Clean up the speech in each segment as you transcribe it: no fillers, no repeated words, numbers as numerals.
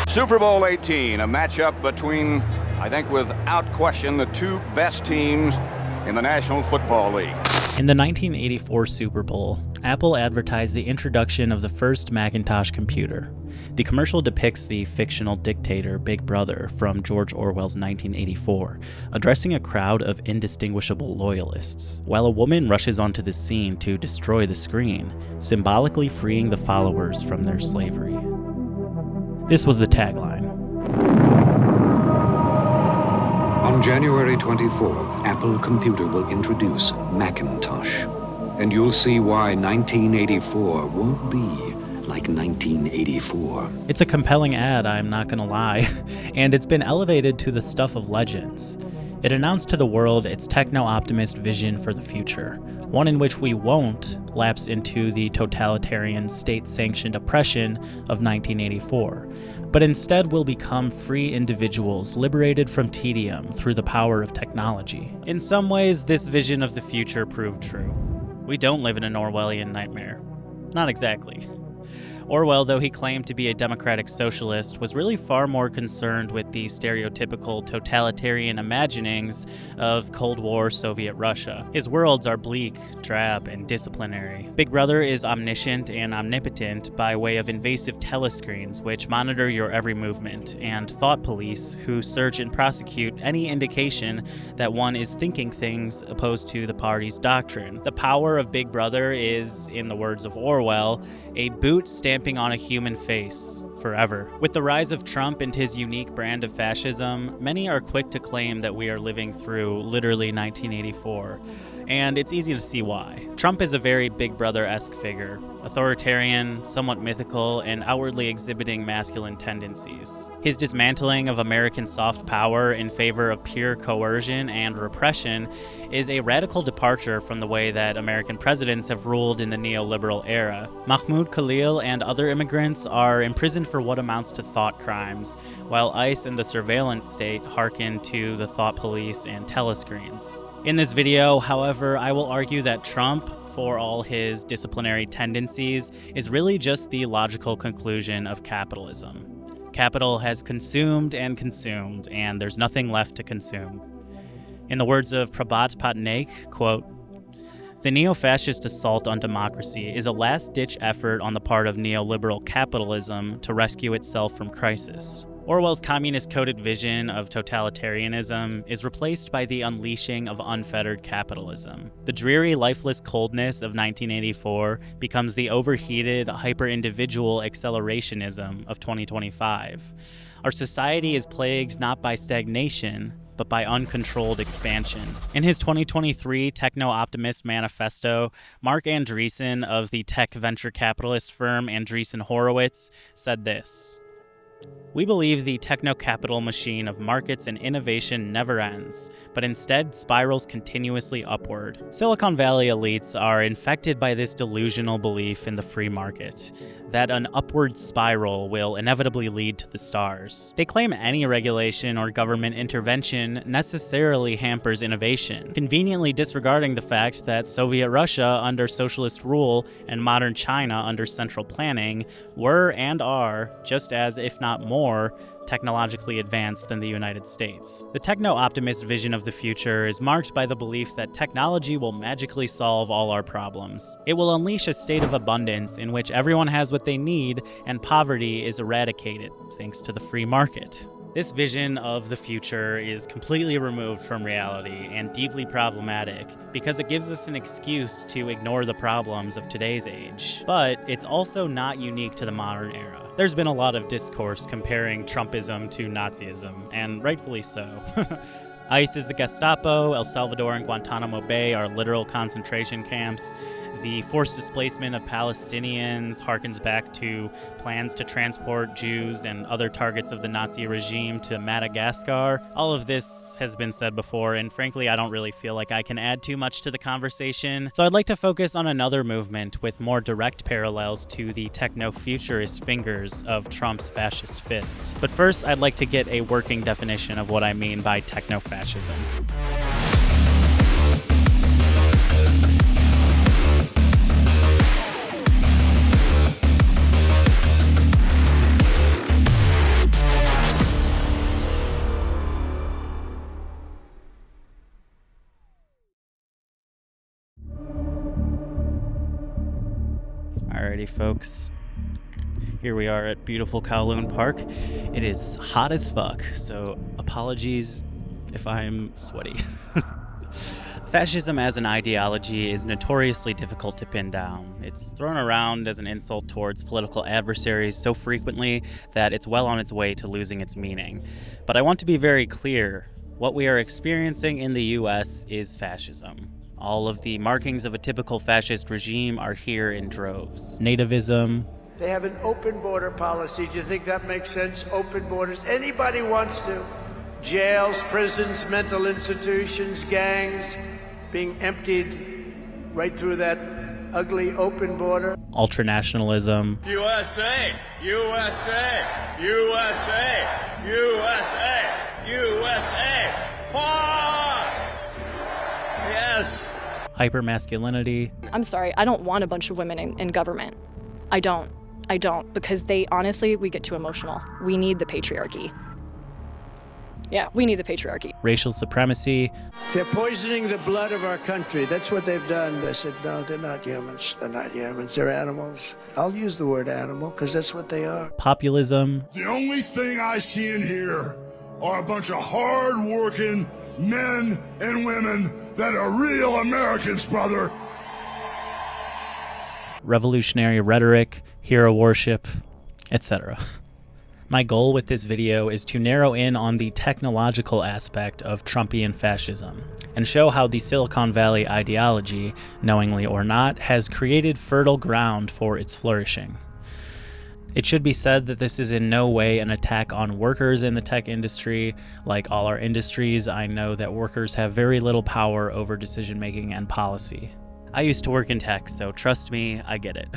Super Bowl 18, a matchup between, I think without question, the two best teams in the National Football League. In the 1984 Super Bowl, Apple advertised the introduction of the first Macintosh computer. The commercial depicts the fictional dictator Big Brother from George Orwell's 1984, addressing a crowd of indistinguishable loyalists, while a woman rushes onto the scene to destroy the screen, symbolically freeing the followers from their slavery. This was the tagline. On January 24th, Apple Computer will introduce Macintosh. And you'll see why 1984 won't be like 1984. It's a compelling ad, I'm not gonna lie, and it's been elevated to the stuff of legends. It announced to the world its techno-optimist vision for the future, one in which we won't lapse into the totalitarian state-sanctioned oppression of 1984, but instead will become free individuals liberated from tedium through the power of technology. In some ways, this vision of the future proved true. We don't live in an Orwellian nightmare. Not exactly. Orwell, though he claimed to be a democratic socialist, was really far more concerned with the stereotypical totalitarian imaginings of Cold War Soviet Russia. His worlds are bleak, drab, and disciplinary. Big Brother is omniscient and omnipotent by way of invasive telescreens which monitor your every movement, and thought police who search and prosecute any indication that one is thinking things opposed to the party's doctrine. The power of Big Brother is, in the words of Orwell, a boot stamping on a human face forever. With the rise of Trump and his unique brand of fascism, many are quick to claim that we are living through literally 1984. And it's easy to see why. Trump is a very Big Brother-esque figure, authoritarian, somewhat mythical, and outwardly exhibiting masculine tendencies. His dismantling of American soft power in favor of pure coercion and repression is a radical departure from the way that American presidents have ruled in the neoliberal era. Mahmoud Khalil and other immigrants are imprisoned for what amounts to thought crimes, while ICE and the surveillance state hearken to the thought police and telescreens. In this video, however, I will argue that Trump, for all his disciplinary tendencies, is really just the logical conclusion of capitalism. Capital has consumed, and there's nothing left to consume. In the words of Prahbat Patnaik, quote, "The neo-fascist assault on democracy is a last-ditch effort on the part of neoliberal capitalism to rescue itself from crisis." Orwell's communist-coded vision of totalitarianism is replaced by the unleashing of unfettered capitalism. The dreary, lifeless coldness of 1984 becomes the overheated, hyper-individual accelerationism of 2025. Our society is plagued not by stagnation, but by uncontrolled expansion. In his 2023 Techno-Optimist Manifesto, Mark Andreessen of the tech venture capitalist firm Andreessen Horowitz said this: "We believe the techno-capital machine of markets and innovation never ends, but instead spirals continuously upward. Silicon Valley elites are infected by this delusional belief in the free market, that an upward spiral will inevitably lead to the stars. They claim any regulation or government intervention necessarily hampers innovation, conveniently disregarding the fact that Soviet Russia under socialist rule and modern China under central planning were and are, just as, if not more, technologically advanced than the United States." The techno-optimist vision of the future is marked by the belief that technology will magically solve all our problems. It will unleash a state of abundance in which everyone has what they need and poverty is eradicated, thanks to the free market. This vision of the future is completely removed from reality and deeply problematic because it gives us an excuse to ignore the problems of today's age. But it's also not unique to the modern era. There's been a lot of discourse comparing Trumpism to Nazism, and rightfully so. ICE is the Gestapo, El Salvador and Guantanamo Bay are literal concentration camps. The forced displacement of Palestinians harkens back to plans to transport Jews and other targets of the Nazi regime to Madagascar. All of this has been said before, and frankly, I don't really feel like I can add too much to the conversation. So I'd like to focus on another movement with more direct parallels to the techno-futurist fingers of Trump's fascist fist. But first, I'd like to get a working definition of what I mean by techno-fascism. Alrighty, folks. Here we are at beautiful Kowloon Park. It is hot as fuck, so apologies if I'm sweaty. Fascism as an ideology is notoriously difficult to pin down. It's thrown around as an insult towards political adversaries so frequently that it's well on its way to losing its meaning. But I want to be very clear. What we are experiencing in the US is fascism. All of the markings of a typical fascist regime are here in droves. Nativism. They have an open border policy. Do you think that makes sense? Open borders. Anybody wants to. Jails, prisons, mental institutions, gangs being emptied right through that ugly open border. Ultranationalism. USA! USA! USA! USA! USA! Yes! Hypermasculinity. I'm sorry, I don't want a bunch of women in government. I don't, because we get too emotional. We need the patriarchy. Yeah, we need the patriarchy. Racial supremacy. They're poisoning the blood of our country. That's what they've done. I said, no, they're not humans. They're not humans. They're animals. I'll use the word animal because that's what they are. Populism. The only thing I see in here are a bunch of hard-working men and women that are real Americans, brother. Revolutionary rhetoric, hero worship, etc. My goal with this video is to narrow in on the technological aspect of Trumpian fascism and show how the Silicon Valley ideology, knowingly or not, has created fertile ground for its flourishing. It should be said that this is in no way an attack on workers in the tech industry. Like all our industries, I know that workers have very little power over decision-making and policy. I used to work in tech, so trust me, I get it.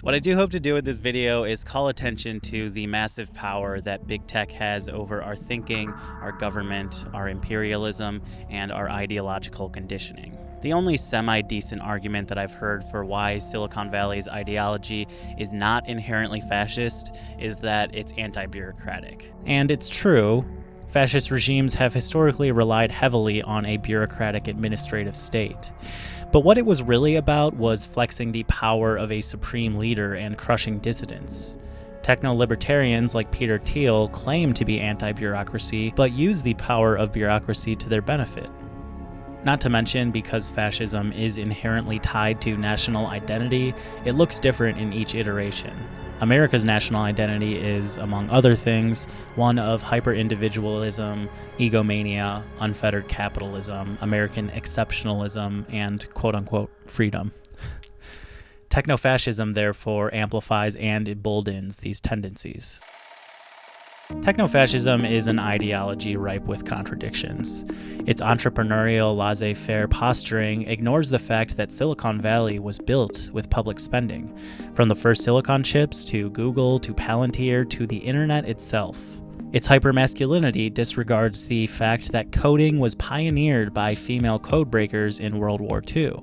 What I do hope to do with this video is call attention to the massive power that big tech has over our thinking, our government, our imperialism, and our ideological conditioning. The only semi-decent argument that I've heard for why Silicon Valley's ideology is not inherently fascist is that it's anti-bureaucratic. And it's true. Fascist regimes have historically relied heavily on a bureaucratic administrative state. But what it was really about was flexing the power of a supreme leader and crushing dissidents. Techno-libertarians like Peter Thiel claim to be anti-bureaucracy, but use the power of bureaucracy to their benefit. Not to mention, because fascism is inherently tied to national identity, it looks different in each iteration. America's national identity is, among other things, one of hyper-individualism, egomania, unfettered capitalism, American exceptionalism, and quote-unquote freedom. Techno-fascism, therefore, amplifies and emboldens these tendencies. Techno-fascism is an ideology ripe with contradictions. Its entrepreneurial laissez-faire posturing ignores the fact that Silicon Valley was built with public spending, from the first silicon chips to Google to Palantir to the internet itself. Its hypermasculinity disregards the fact that coding was pioneered by female codebreakers in World War II.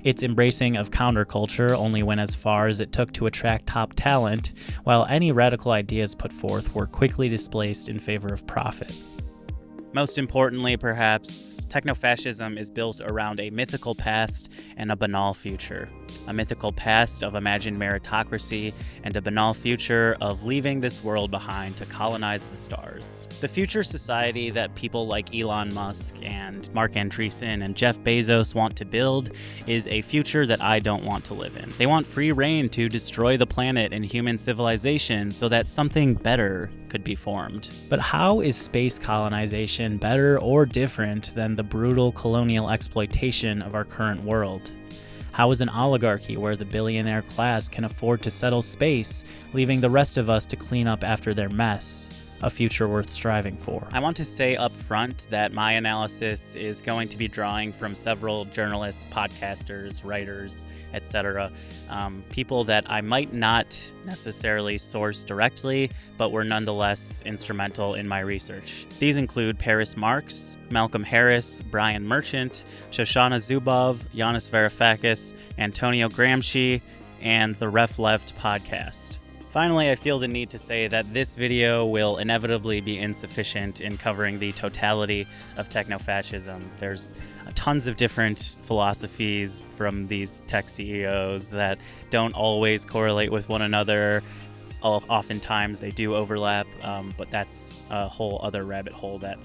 Its embracing of counterculture only went as far as it took to attract top talent, while any radical ideas put forth were quickly displaced in favor of profit. Most importantly, perhaps, techno-fascism is built around a mythical past and a banal future. A mythical past of imagined meritocracy and a banal future of leaving this world behind to colonize the stars. The future society that people like Elon Musk and Mark Andreessen and Jeff Bezos want to build is a future that I don't want to live in. They want free reign to destroy the planet and human civilization so that something better could be formed. But how is space colonization better or different than the brutal colonial exploitation of our current world? How is an oligarchy where the billionaire class can afford to settle space, leaving the rest of us to clean up after their mess, a future worth striving for? I want to say up front that my analysis is going to be drawing from several journalists, podcasters, writers, etc. People that I might not necessarily source directly, but were nonetheless instrumental in my research. These include Paris Marx, Malcolm Harris, Brian Merchant, Shoshana Zuboff, Yanis Varoufakis, Antonio Gramsci, and the Ref Left podcast. Finally, I feel the need to say that this video will inevitably be insufficient in covering the totality of techno-fascism. There's tons of different philosophies from these tech CEOs that don't always correlate with one another. Oftentimes they do overlap, but that's a whole other rabbit hole that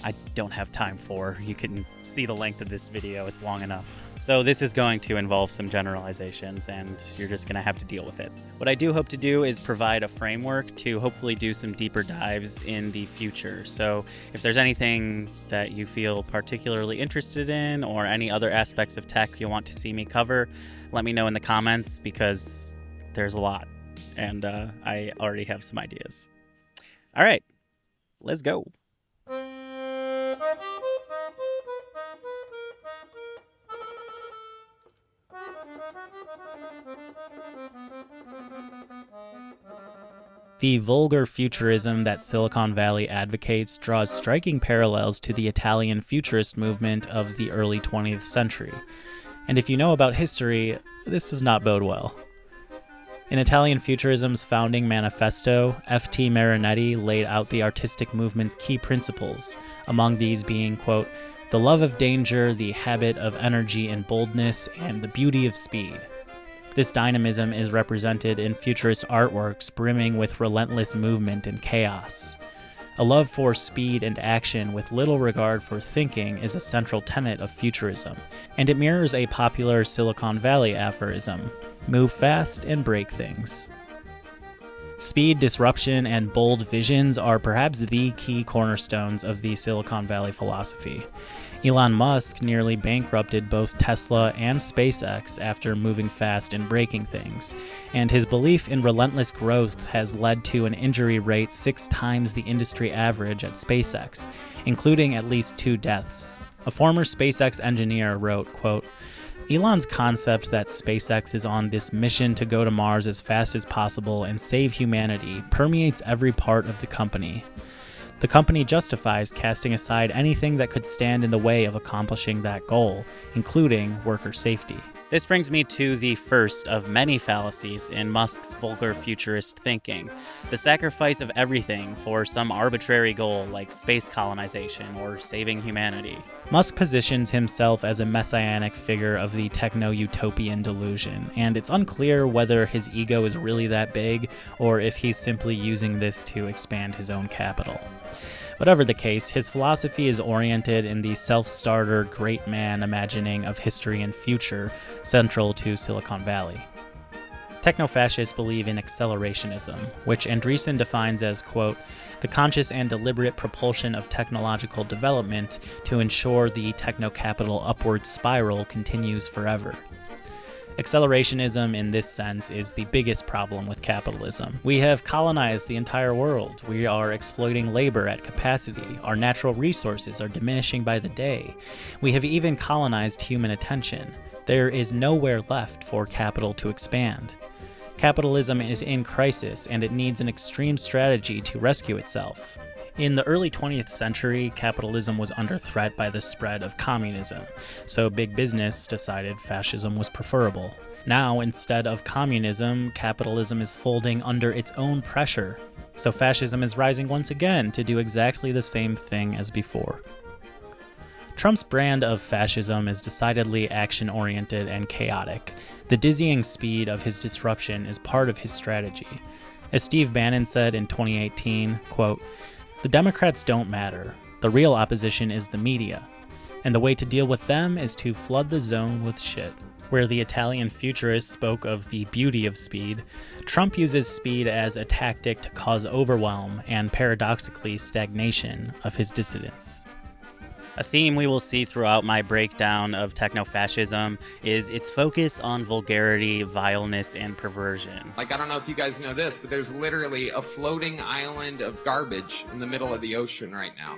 I don't have time for. You can see the length of this video, it's long enough. So this is going to involve some generalizations, and you're just going to have to deal with it. What I do hope to do is provide a framework to hopefully do some deeper dives in the future. So if there's anything that you feel particularly interested in, or any other aspects of tech you want to see me cover, let me know in the comments, because there's a lot, and I already have some ideas. All right, let's go. The vulgar futurism that Silicon Valley advocates draws striking parallels to the Italian futurist movement of the early 20th century. And if you know about history, this does not bode well. In Italian futurism's founding manifesto, F.T. Marinetti laid out the artistic movement's key principles, among these being, quote, the love of danger, the habit of energy and boldness, and the beauty of speed. This dynamism is represented in futurist artworks brimming with relentless movement and chaos. A love for speed and action with little regard for thinking is a central tenet of futurism, and it mirrors a popular Silicon Valley aphorism, move fast and break things. Speed, disruption, and bold visions are perhaps the key cornerstones of the Silicon Valley philosophy. Elon Musk nearly bankrupted both Tesla and SpaceX after moving fast and breaking things, and his belief in relentless growth has led to an injury rate 6 times the industry average at SpaceX, including at least 2 deaths. A former SpaceX engineer wrote, quote, Elon's concept that SpaceX is on this mission to go to Mars as fast as possible and save humanity permeates every part of the company. The company justifies casting aside anything that could stand in the way of accomplishing that goal, including worker safety. This brings me to the first of many fallacies in Musk's vulgar futurist thinking, the sacrifice of everything for some arbitrary goal like space colonization or saving humanity. Musk positions himself as a messianic figure of the techno-utopian delusion, and it's unclear whether his ego is really that big or if he's simply using this to expand his own capital. Whatever the case, his philosophy is oriented in the self-starter great man imagining of history and future central to Silicon Valley. Techno-fascists believe in accelerationism, which Andreessen defines as, quote, the conscious and deliberate propulsion of technological development to ensure the techno-capital upward spiral continues forever. Accelerationism in this sense is the biggest problem with capitalism. We have colonized the entire world. We are exploiting labor at capacity. Our natural resources are diminishing by the day. We have even colonized human attention. There is nowhere left for capital to expand. Capitalism is in crisis, and it needs an extreme strategy to rescue itself. In the early 20th century, capitalism was under threat by the spread of communism, so big business decided fascism was preferable. Now, instead of communism, capitalism is folding under its own pressure, so fascism is rising once again to do exactly the same thing as before. Trump's brand of fascism is decidedly action-oriented and chaotic. The dizzying speed of his disruption is part of his strategy. As Steve Bannon said in 2018, quote, the Democrats don't matter. The real opposition is the media. And the way to deal with them is to flood the zone with shit. Where the Italian futurists spoke of the beauty of speed, Trump uses speed as a tactic to cause overwhelm and, paradoxically, stagnation of his dissidents. A theme we will see throughout my breakdown of techno-fascism is its focus on vulgarity, vileness, and perversion. Like, I don't know if you guys know this, but there's literally a floating island of garbage in the middle of the ocean right now.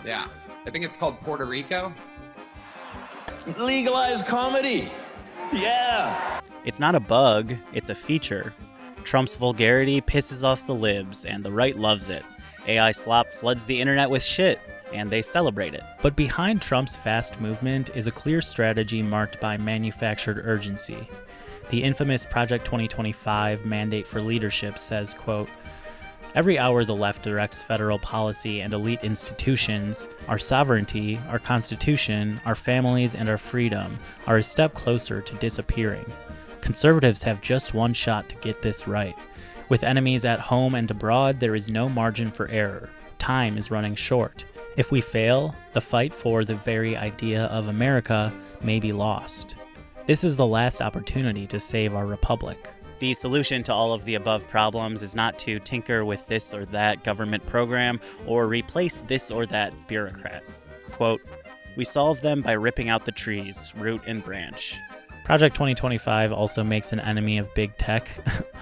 Yeah. I think it's called Puerto Rico. Legalized comedy. Yeah. It's not a bug, it's a feature. Trump's vulgarity pisses off the libs, and the right loves it. AI slop floods the internet with shit, and they celebrate it. But behind Trump's fast movement is a clear strategy marked by manufactured urgency. The infamous Project 2025 mandate for leadership says, quote, "Every hour the left directs federal policy and elite institutions, our sovereignty, our constitution, our families, and our freedom are a step closer to disappearing. Conservatives have just one shot to get this right. With enemies at home and abroad, there is no margin for error. Time is running short. If we fail, the fight for the very idea of America may be lost. This is the last opportunity to save our republic." The solution to all of the above problems is not to tinker with this or that government program or replace this or that bureaucrat. Quote, "We solve them by ripping out the trees, root and branch." Project 2025 also makes an enemy of big tech,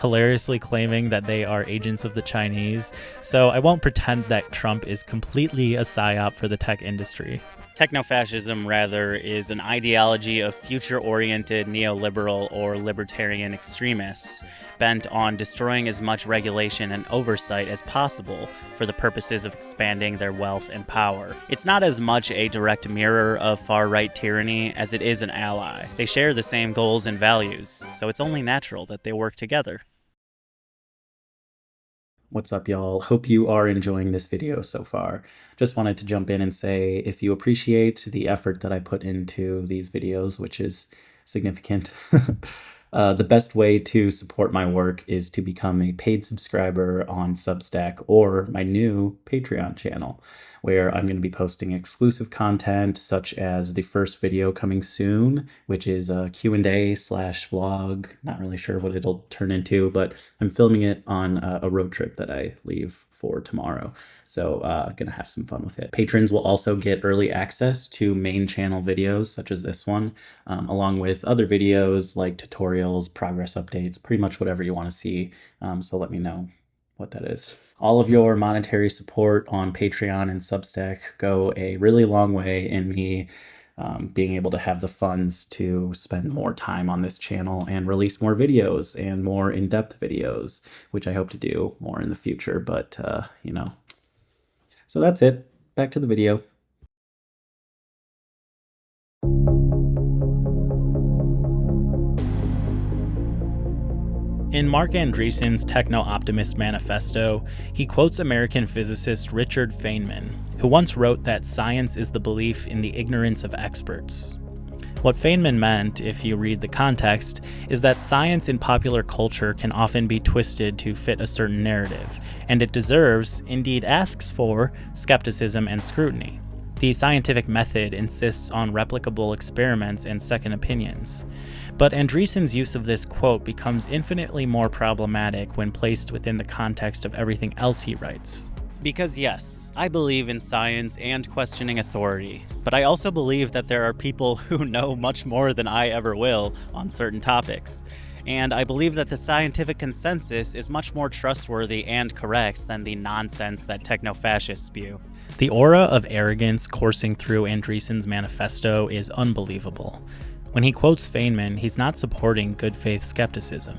hilariously claiming that they are agents of the Chinese, so I won't pretend that Trump is completely a psyop for the tech industry. Techno-Fascism, rather, is an ideology of future-oriented neoliberal or libertarian extremists bent on destroying as much regulation and oversight as possible for the purposes of expanding their wealth and power. It's not as much a direct mirror of far-right tyranny as it is an ally. They share the same goals and values, so it's only natural that they work together. What's up, y'all? Hope you are enjoying this video so far. Just wanted to jump in and say, if you appreciate the effort that I put into these videos, which is significant, the best way to support my work is to become a paid subscriber on Substack or my new Patreon channel, where I'm going to be posting exclusive content such as the first video coming soon, which is a Q&A/vlog. Not really sure what it'll turn into, but I'm filming it on a road trip that I leave for tomorrow. So gonna have some fun with it. Patrons will also get early access to main channel videos such as this one, along with other videos like tutorials, progress updates, pretty much whatever you want to see. So let me know what that is. All of your monetary support on Patreon and Substack go a really long way in me being able to have the funds to spend more time on this channel and release more videos and more in-depth videos, which I hope to do more in the future, but you know. So that's it. Back to the video. In Mark Andreessen's Techno-Optimist Manifesto, he quotes American physicist Richard Feynman, who once wrote that science is the belief in the ignorance of experts. What Feynman meant, if you read the context, is that science in popular culture can often be twisted to fit a certain narrative, and it deserves, indeed asks for, skepticism and scrutiny. The scientific method insists on replicable experiments and second opinions. But Andreessen's use of this quote becomes infinitely more problematic when placed within the context of everything else he writes. Because yes, I believe in science and questioning authority, but I also believe that there are people who know much more than I ever will on certain topics. And I believe that the scientific consensus is much more trustworthy and correct than the nonsense that techno-fascists spew. The aura of arrogance coursing through Andreessen's manifesto is unbelievable. When he quotes Feynman, he's not supporting good faith skepticism.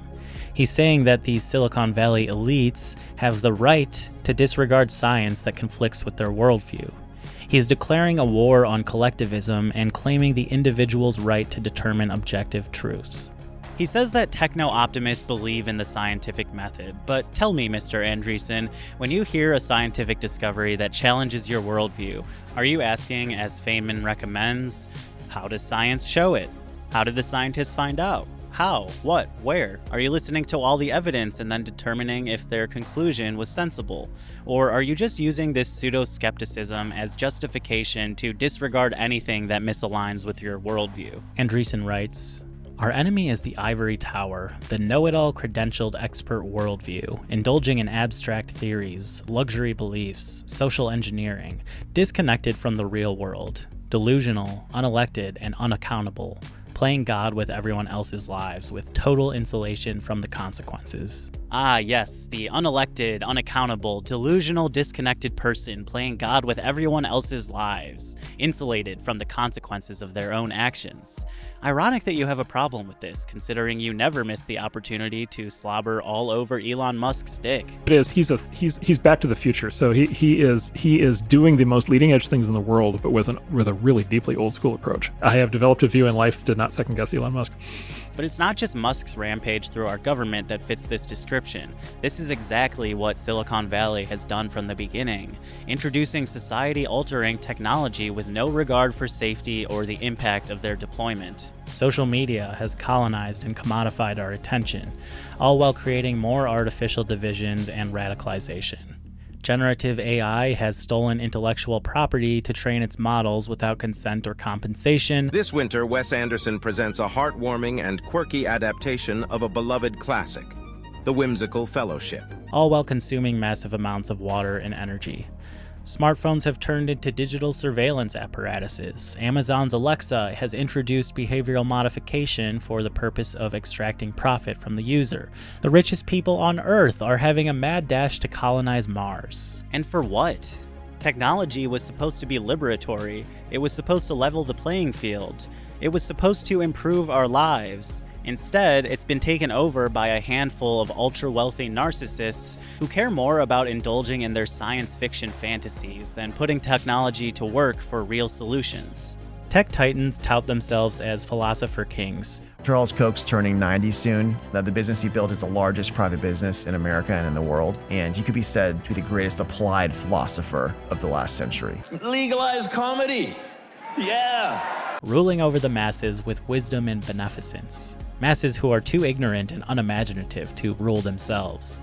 He's saying that these Silicon Valley elites have the right to disregard science that conflicts with their worldview. He is declaring a war on collectivism and claiming the individual's right to determine objective truth. He says that techno-optimists believe in the scientific method, but tell me, Mr. Andreessen, when you hear a scientific discovery that challenges your worldview, are you asking, as Feynman recommends, how does science show it? How did the scientists find out? How? What? Where? Are you listening to all the evidence and then determining if their conclusion was sensible? Or are you just using this pseudo-skepticism as justification to disregard anything that misaligns with your worldview? Andreessen writes, "Our enemy is the ivory tower, the know-it-all credentialed expert worldview, indulging in abstract theories, luxury beliefs, social engineering, disconnected from the real world, delusional, unelected, and unaccountable, playing God with everyone else's lives with total insulation from the consequences." Ah, yes, the unelected, unaccountable, delusional, disconnected person playing God with everyone else's lives, insulated from the consequences of their own actions. Ironic that you have a problem with this, considering you never miss the opportunity to slobber all over Elon Musk's dick. It is. He's Back to the Future. So he is doing the most leading edge things in the world, but with a really deeply old school approach. I have developed a view in life to not second guess Elon Musk. But it's not just Musk's rampage through our government that fits this description. This is exactly what Silicon Valley has done from the beginning, introducing society-altering technology with no regard for safety or the impact of their deployment. Social media has colonized and commodified our attention, all while creating more artificial divisions and radicalization. Generative AI has stolen intellectual property to train its models without consent or compensation. This winter, Wes Anderson presents a heartwarming and quirky adaptation of a beloved classic, The Whimsical Fellowship. All while consuming massive amounts of water and energy. Smartphones have turned into digital surveillance apparatuses. Amazon's Alexa has introduced behavioral modification for the purpose of extracting profit from the user. The richest people on Earth are having a mad dash to colonize Mars. And for what? Technology was supposed to be liberatory. It was supposed to level the playing field. It was supposed to improve our lives. Instead, it's been taken over by a handful of ultra-wealthy narcissists who care more about indulging in their science fiction fantasies than putting technology to work for real solutions. Tech titans tout themselves as philosopher kings. Charles Koch's turning 90 soon. The business he built is the largest private business in America and in the world, and he could be said to be the greatest applied philosopher of the last century. Legalize comedy. Yeah. Ruling over the masses with wisdom and beneficence. Masses who are too ignorant and unimaginative to rule themselves.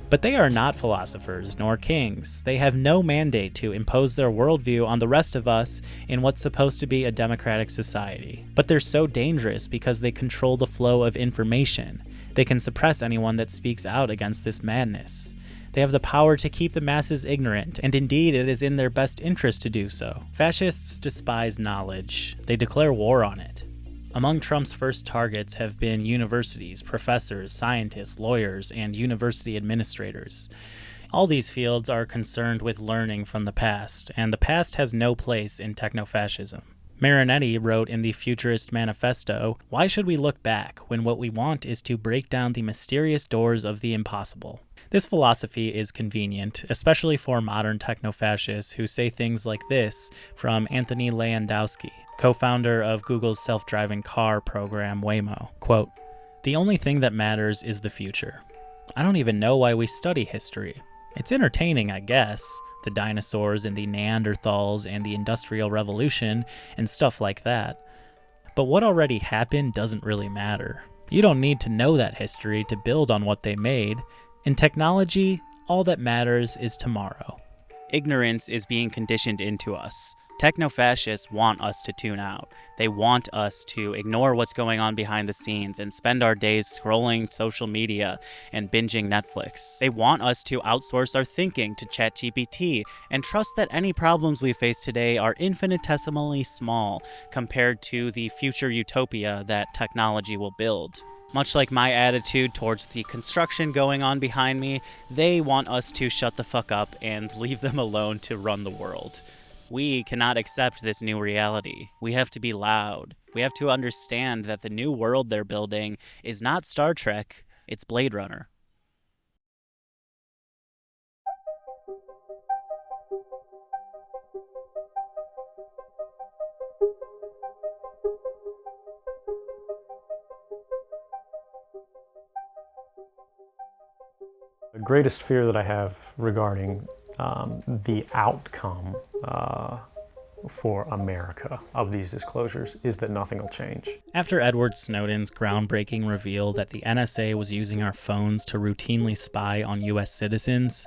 But they are not philosophers nor kings. They have no mandate to impose their worldview on the rest of us in what's supposed to be a democratic society. But they're so dangerous because they control the flow of information. They can suppress anyone that speaks out against this madness. They have the power to keep the masses ignorant, and indeed it is in their best interest to do so. Fascists despise knowledge. They declare war on it. Among Trump's first targets have been universities, professors, scientists, lawyers, and university administrators. All these fields are concerned with learning from the past, and the past has no place in techno-fascism. Marinetti wrote in the Futurist Manifesto, "Why should we look back when what we want is to break down the mysterious doors of the impossible?" This philosophy is convenient, especially for modern techno-fascists who say things like this from Anthony Lewandowski, co-founder of Google's self-driving car program Waymo. Quote, "The only thing that matters is the future. I don't even know why we study history. It's entertaining, I guess, the dinosaurs and the Neanderthals and the Industrial Revolution and stuff like that. But what already happened doesn't really matter. You don't need to know that history to build on what they made. In technology, all that matters is tomorrow." Ignorance is being conditioned into us. Techno-fascists want us to tune out. They want us to ignore what's going on behind the scenes and spend our days scrolling social media and binging Netflix. They want us to outsource our thinking to ChatGPT and trust that any problems we face today are infinitesimally small compared to the future utopia that technology will build. Much like my attitude towards the construction going on behind me, they want us to shut the fuck up and leave them alone to run the world. We cannot accept this new reality. We have to be loud. We have to understand that the new world they're building is not Star Trek, it's Blade Runner. The greatest fear that I have regarding the outcome for America of these disclosures is that nothing will change. After Edward Snowden's groundbreaking reveal that the NSA was using our phones to routinely spy on US citizens,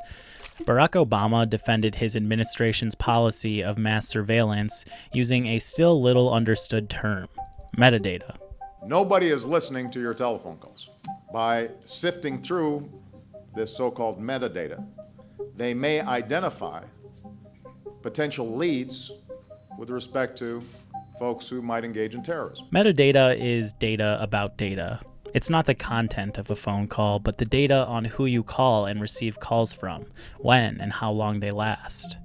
Barack Obama defended his administration's policy of mass surveillance using a still little understood term, metadata. Nobody is listening to your telephone calls. By sifting through this so-called metadata, they may identify potential leads with respect to folks who might engage in terrorism. Metadata is data about data. It's not the content of a phone call, but the data on who you call and receive calls from, when and how long they last.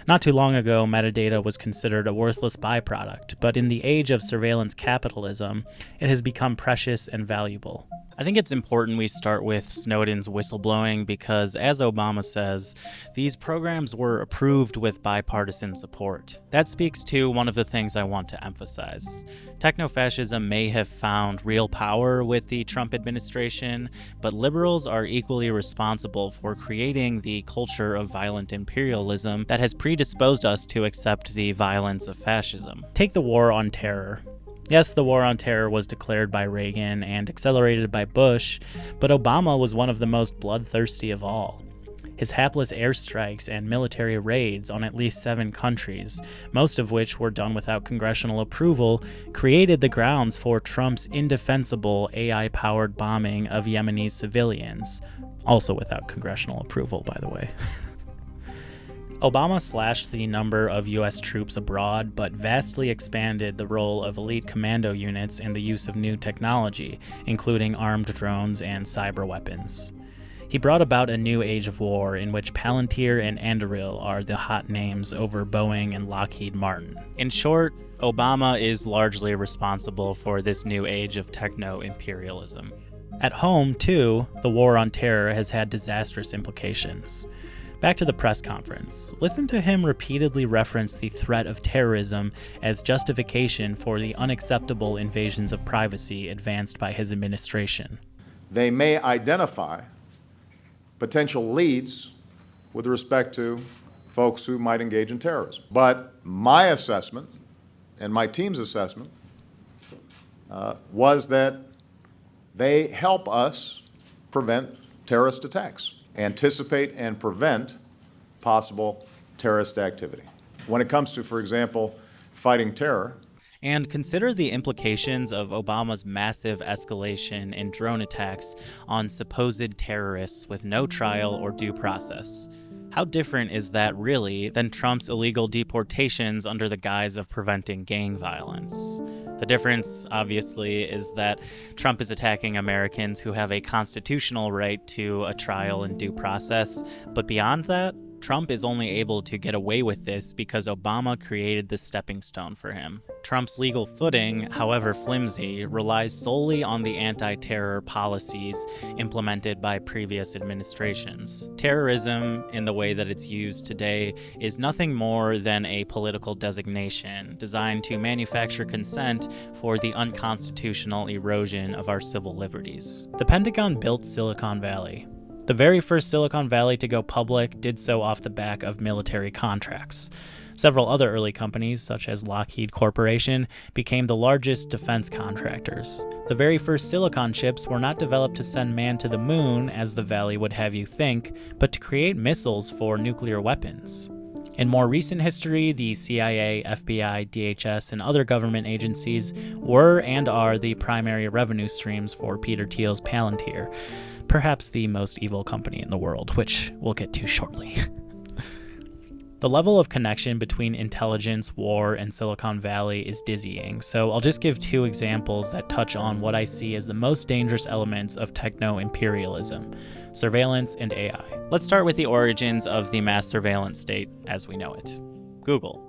Not too long ago, metadata was considered a worthless byproduct, but in the age of surveillance capitalism, it has become precious and valuable. I think it's important we start with Snowden's whistleblowing because, as Obama says, these programs were approved with bipartisan support. That speaks to one of the things I want to emphasize. Techno-Fascism may have found real power with the Trump administration, but liberals are equally responsible for creating the culture of violent imperialism that has predisposed us to accept the violence of fascism. Take the war on terror. Yes, the war on terror was declared by Reagan and accelerated by Bush, but Obama was one of the most bloodthirsty of all. His hapless airstrikes and military raids on at least 7 countries, most of which were done without congressional approval, created the grounds for Trump's indefensible AI-powered bombing of Yemeni civilians, also without congressional approval, by the way. Obama slashed the number of U.S. troops abroad, but vastly expanded the role of elite commando units in the use of new technology, including armed drones and cyber weapons. He brought about a new age of war in which Palantir and Anduril are the hot names over Boeing and Lockheed Martin. In short, Obama is largely responsible for this new age of techno-imperialism. At home, too, the war on terror has had disastrous implications. Back to the press conference. Listen to him repeatedly reference the threat of terrorism as justification for the unacceptable invasions of privacy advanced by his administration. They may identify potential leads with respect to folks who might engage in terrorism. But my assessment and my team's assessment was that they help us prevent terrorist attacks, anticipate and prevent possible terrorist activity. When it comes to, for example, fighting terror. And consider the implications of Obama's massive escalation in drone attacks on supposed terrorists with no trial or due process. How different is that really than Trump's illegal deportations under the guise of preventing gang violence? The difference, obviously, is that Trump is attacking Americans who have a constitutional right to a trial and due process, but beyond that, Trump is only able to get away with this because Obama created the stepping stone for him. Trump's legal footing, however flimsy, relies solely on the anti-terror policies implemented by previous administrations. Terrorism, in the way that it's used today, is nothing more than a political designation designed to manufacture consent for the unconstitutional erosion of our civil liberties. The Pentagon built Silicon Valley. The very first Silicon Valley to go public did so off the back of military contracts. Several other early companies, such as Lockheed Corporation, became the largest defense contractors. The very first silicon chips were not developed to send man to the moon, as the Valley would have you think, but to create missiles for nuclear weapons. In more recent history, the CIA, FBI, DHS, and other government agencies were and are the primary revenue streams for Peter Thiel's Palantir, perhaps the most evil company in the world, which we'll get to shortly. The level of connection between intelligence, war, and Silicon Valley is dizzying, so I'll just give 2 examples that touch on what I see as the most dangerous elements of techno-imperialism: surveillance and AI. Let's start with the origins of the mass surveillance state as we know it. Google.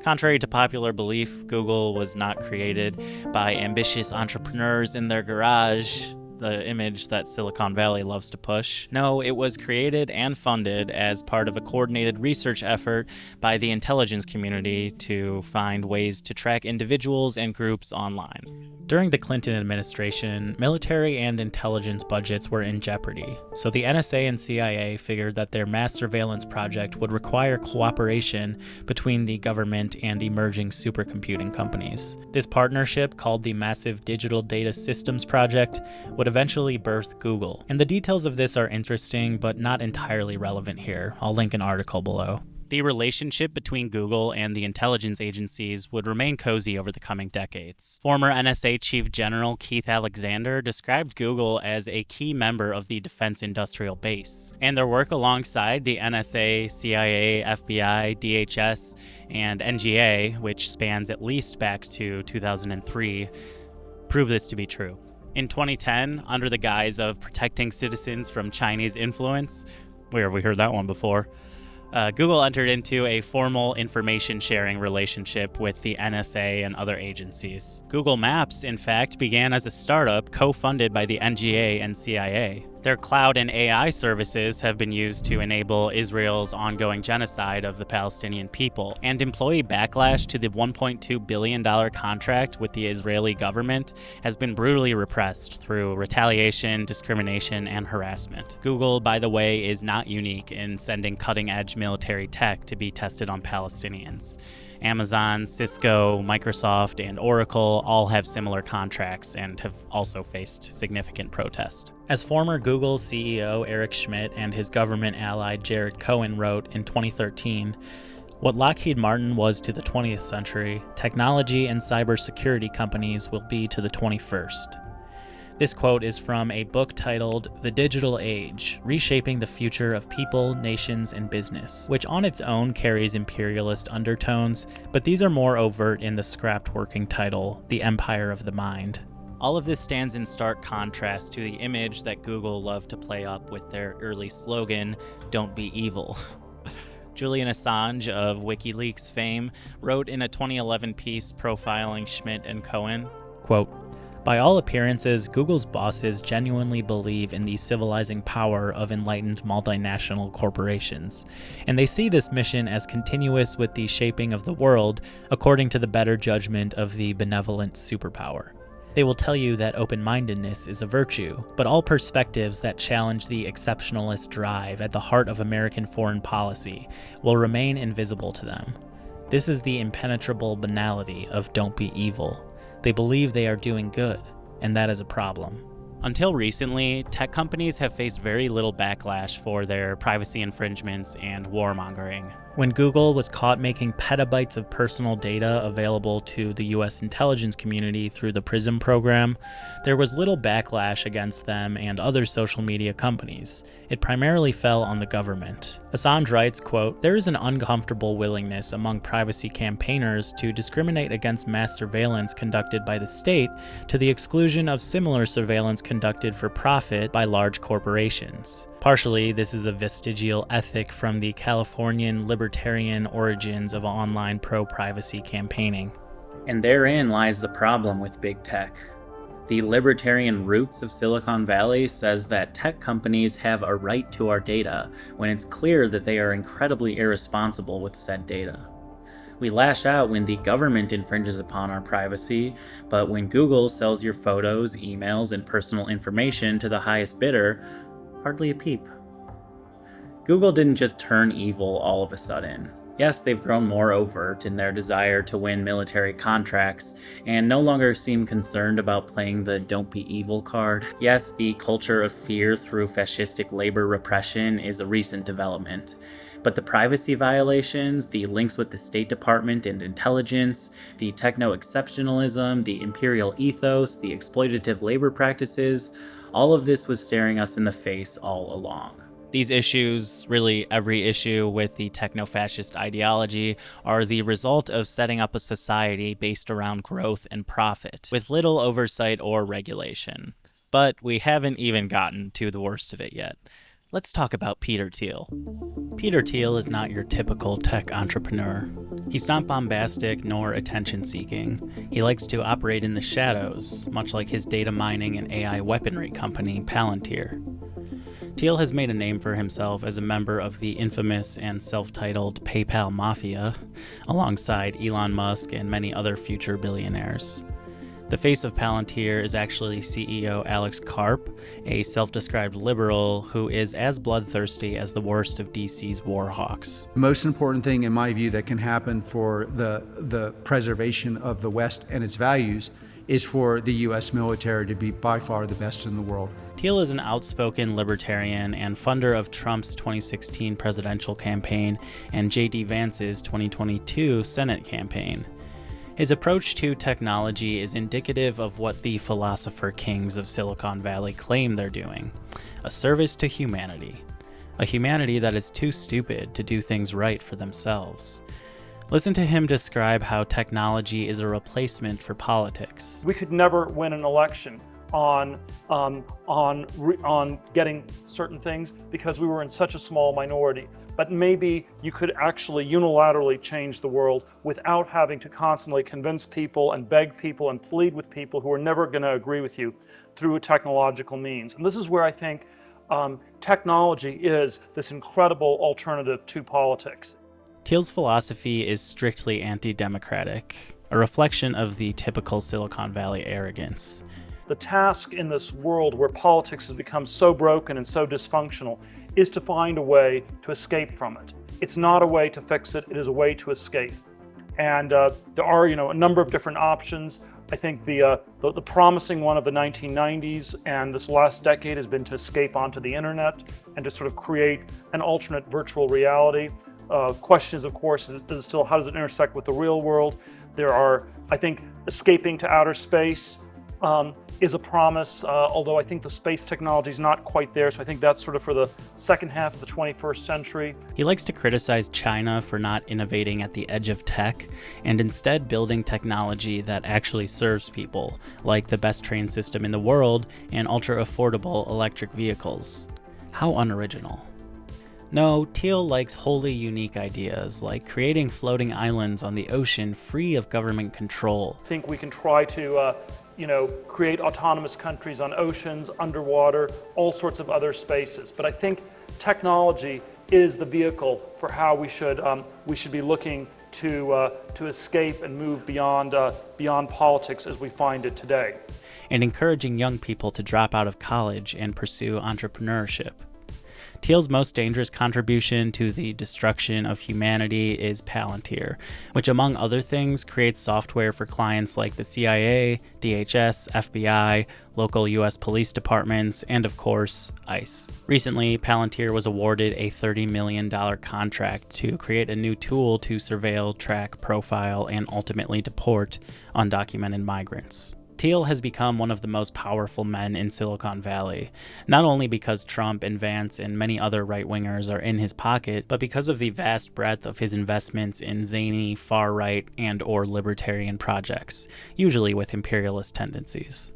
Contrary to popular belief, Google was not created by ambitious entrepreneurs in their garage, the image that Silicon Valley loves to push. No, it was created and funded as part of a coordinated research effort by the intelligence community to find ways to track individuals and groups online. During the Clinton administration, military and intelligence budgets were in jeopardy, so the NSA and CIA figured that their mass surveillance project would require cooperation between the government and emerging supercomputing companies. This partnership, called the Massive Digital Data Systems Project, would eventually birth Google. And the details of this are interesting, but not entirely relevant here. I'll link an article below. The relationship between Google and the intelligence agencies would remain cozy over the coming decades. Former NSA Chief General Keith Alexander described Google as a key member of the defense industrial base, and their work alongside the NSA, CIA, FBI, DHS, and NGA, which spans at least back to 2003, prove this to be true. In 2010, under the guise of protecting citizens from Chinese influence, where have we heard that one before? Google entered into a formal information sharing relationship with the NSA and other agencies. Google Maps, in fact, began as a startup co-funded by the NGA and CIA. Their cloud and AI services have been used to enable Israel's ongoing genocide of the Palestinian people, and employee backlash to the $1.2 billion contract with the Israeli government has been brutally repressed through retaliation, discrimination, and harassment. Google, by the way, is not unique in sending cutting-edge military tech to be tested on Palestinians. Amazon, Cisco, Microsoft, and Oracle all have similar contracts and have also faced significant protest. As former Google CEO Eric Schmidt and his government ally Jared Cohen wrote in 2013, "What Lockheed Martin was to the 20th century, technology and cybersecurity companies will be to the 21st. This quote is from a book titled The Digital Age, Reshaping the Future of People, Nations, and Business, which on its own carries imperialist undertones, but these are more overt in the scrapped working title, The Empire of the Mind. All of this stands in stark contrast to the image that Google loved to play up with their early slogan, "Don't be evil." Julian Assange of WikiLeaks fame wrote in a 2011 piece profiling Schmidt and Cohen, quote, "By all appearances, Google's bosses genuinely believe in the civilizing power of enlightened multinational corporations, and they see this mission as continuous with the shaping of the world according to the better judgment of the benevolent superpower. They will tell you that open-mindedness is a virtue, but all perspectives that challenge the exceptionalist drive at the heart of American foreign policy will remain invisible to them. This is the impenetrable banality of don't be evil. They believe they are doing good, and that is a problem." Until recently, tech companies have faced very little backlash for their privacy infringements and warmongering. When Google was caught making petabytes of personal data available to the US intelligence community through the PRISM program, there was little backlash against them and other social media companies. It primarily fell on the government. Assange writes, quote, "There is an uncomfortable willingness among privacy campaigners to discriminate against mass surveillance conducted by the state to the exclusion of similar surveillance conducted for profit by large corporations. Partially, this is a vestigial ethic from the Californian libertarian origins of online pro-privacy campaigning. And therein lies the problem with big tech. The libertarian roots of Silicon Valley says that tech companies have a right to our data when it's clear that they are incredibly irresponsible with said data. We lash out when the government infringes upon our privacy, but when Google sells your photos, emails, and personal information to the highest bidder, hardly a peep." Google didn't just turn evil all of a sudden. Yes, they've grown more overt in their desire to win military contracts and no longer seem concerned about playing the don't be evil card. Yes, the culture of fear through fascistic labor repression is a recent development. But the privacy violations, the links with the State Department and intelligence, the techno-exceptionalism, the imperial ethos, the exploitative labor practices, all of this was staring us in the face all along. These issues, really every issue with the techno-fascist ideology, are the result of setting up a society based around growth and profit, with little oversight or regulation. But we haven't even gotten to the worst of it yet. Let's talk about Peter Thiel. Peter Thiel is not your typical tech entrepreneur. He's not bombastic nor attention-seeking. He likes to operate in the shadows, much like his data mining and AI weaponry company, Palantir. Thiel has made a name for himself as a member of the infamous and self-titled PayPal Mafia, alongside Elon Musk and many other future billionaires. The face of Palantir is actually CEO Alex Karp, a self-described liberal who is as bloodthirsty as the worst of DC's warhawks. The most important thing, in my view, that can happen for the preservation of the West and its values is for the U.S. military to be by far the best in the world. Thiel is an outspoken libertarian and funder of Trump's 2016 presidential campaign and J.D. Vance's 2022 Senate campaign. His approach to technology is indicative of what the philosopher kings of Silicon Valley claim they're doing: a service to humanity. A humanity that is too stupid to do things right for themselves. Listen to him describe how technology is a replacement for politics. We could never win an election on getting certain things because we were in such a small minority. but maybe you could actually unilaterally change the world without having to constantly convince people and beg people and plead with people who are never going to agree with you through a technological means. And this is where I think technology is this incredible alternative to politics. Thiel's philosophy is strictly anti-democratic, a reflection of the typical Silicon Valley arrogance. The task in this world where politics has become so broken and so dysfunctional is to find a way to escape from it. It's not a way to fix it, it is a way to escape. And there are, a number of different options. I think the promising one of the 1990s and this last decade has been to escape onto the internet and to sort of create an alternate virtual reality. Questions, of course, is still how does it intersect with the real world? There are, I think, escaping to outer space is a promise, although I think the space technology is not quite there, so I think that's sort of for the second half of the 21st century. He likes to criticize China for not innovating at the edge of tech, and instead building technology that actually serves people, like the best train system in the world and ultra-affordable electric vehicles. How unoriginal. No, Thiel likes wholly unique ideas, like creating floating islands on the ocean free of government control. I think we can try to create autonomous countries on oceans, underwater, all sorts of other spaces. But I think technology is the vehicle for how we should be looking to escape and move beyond politics as we find it today. And encouraging young people to drop out of college and pursue entrepreneurship. Thiel's most dangerous contribution to the destruction of humanity is Palantir, which among other things creates software for clients like the CIA, DHS, FBI, local US police departments, and of course, ICE. Recently, Palantir was awarded a $30 million contract to create a new tool to surveil, track, profile, and ultimately deport undocumented migrants. Thiel has become one of the most powerful men in Silicon Valley, not only because Trump and Vance and many other right-wingers are in his pocket, but because of the vast breadth of his investments in zany, far-right, and/or libertarian projects, usually with imperialist tendencies.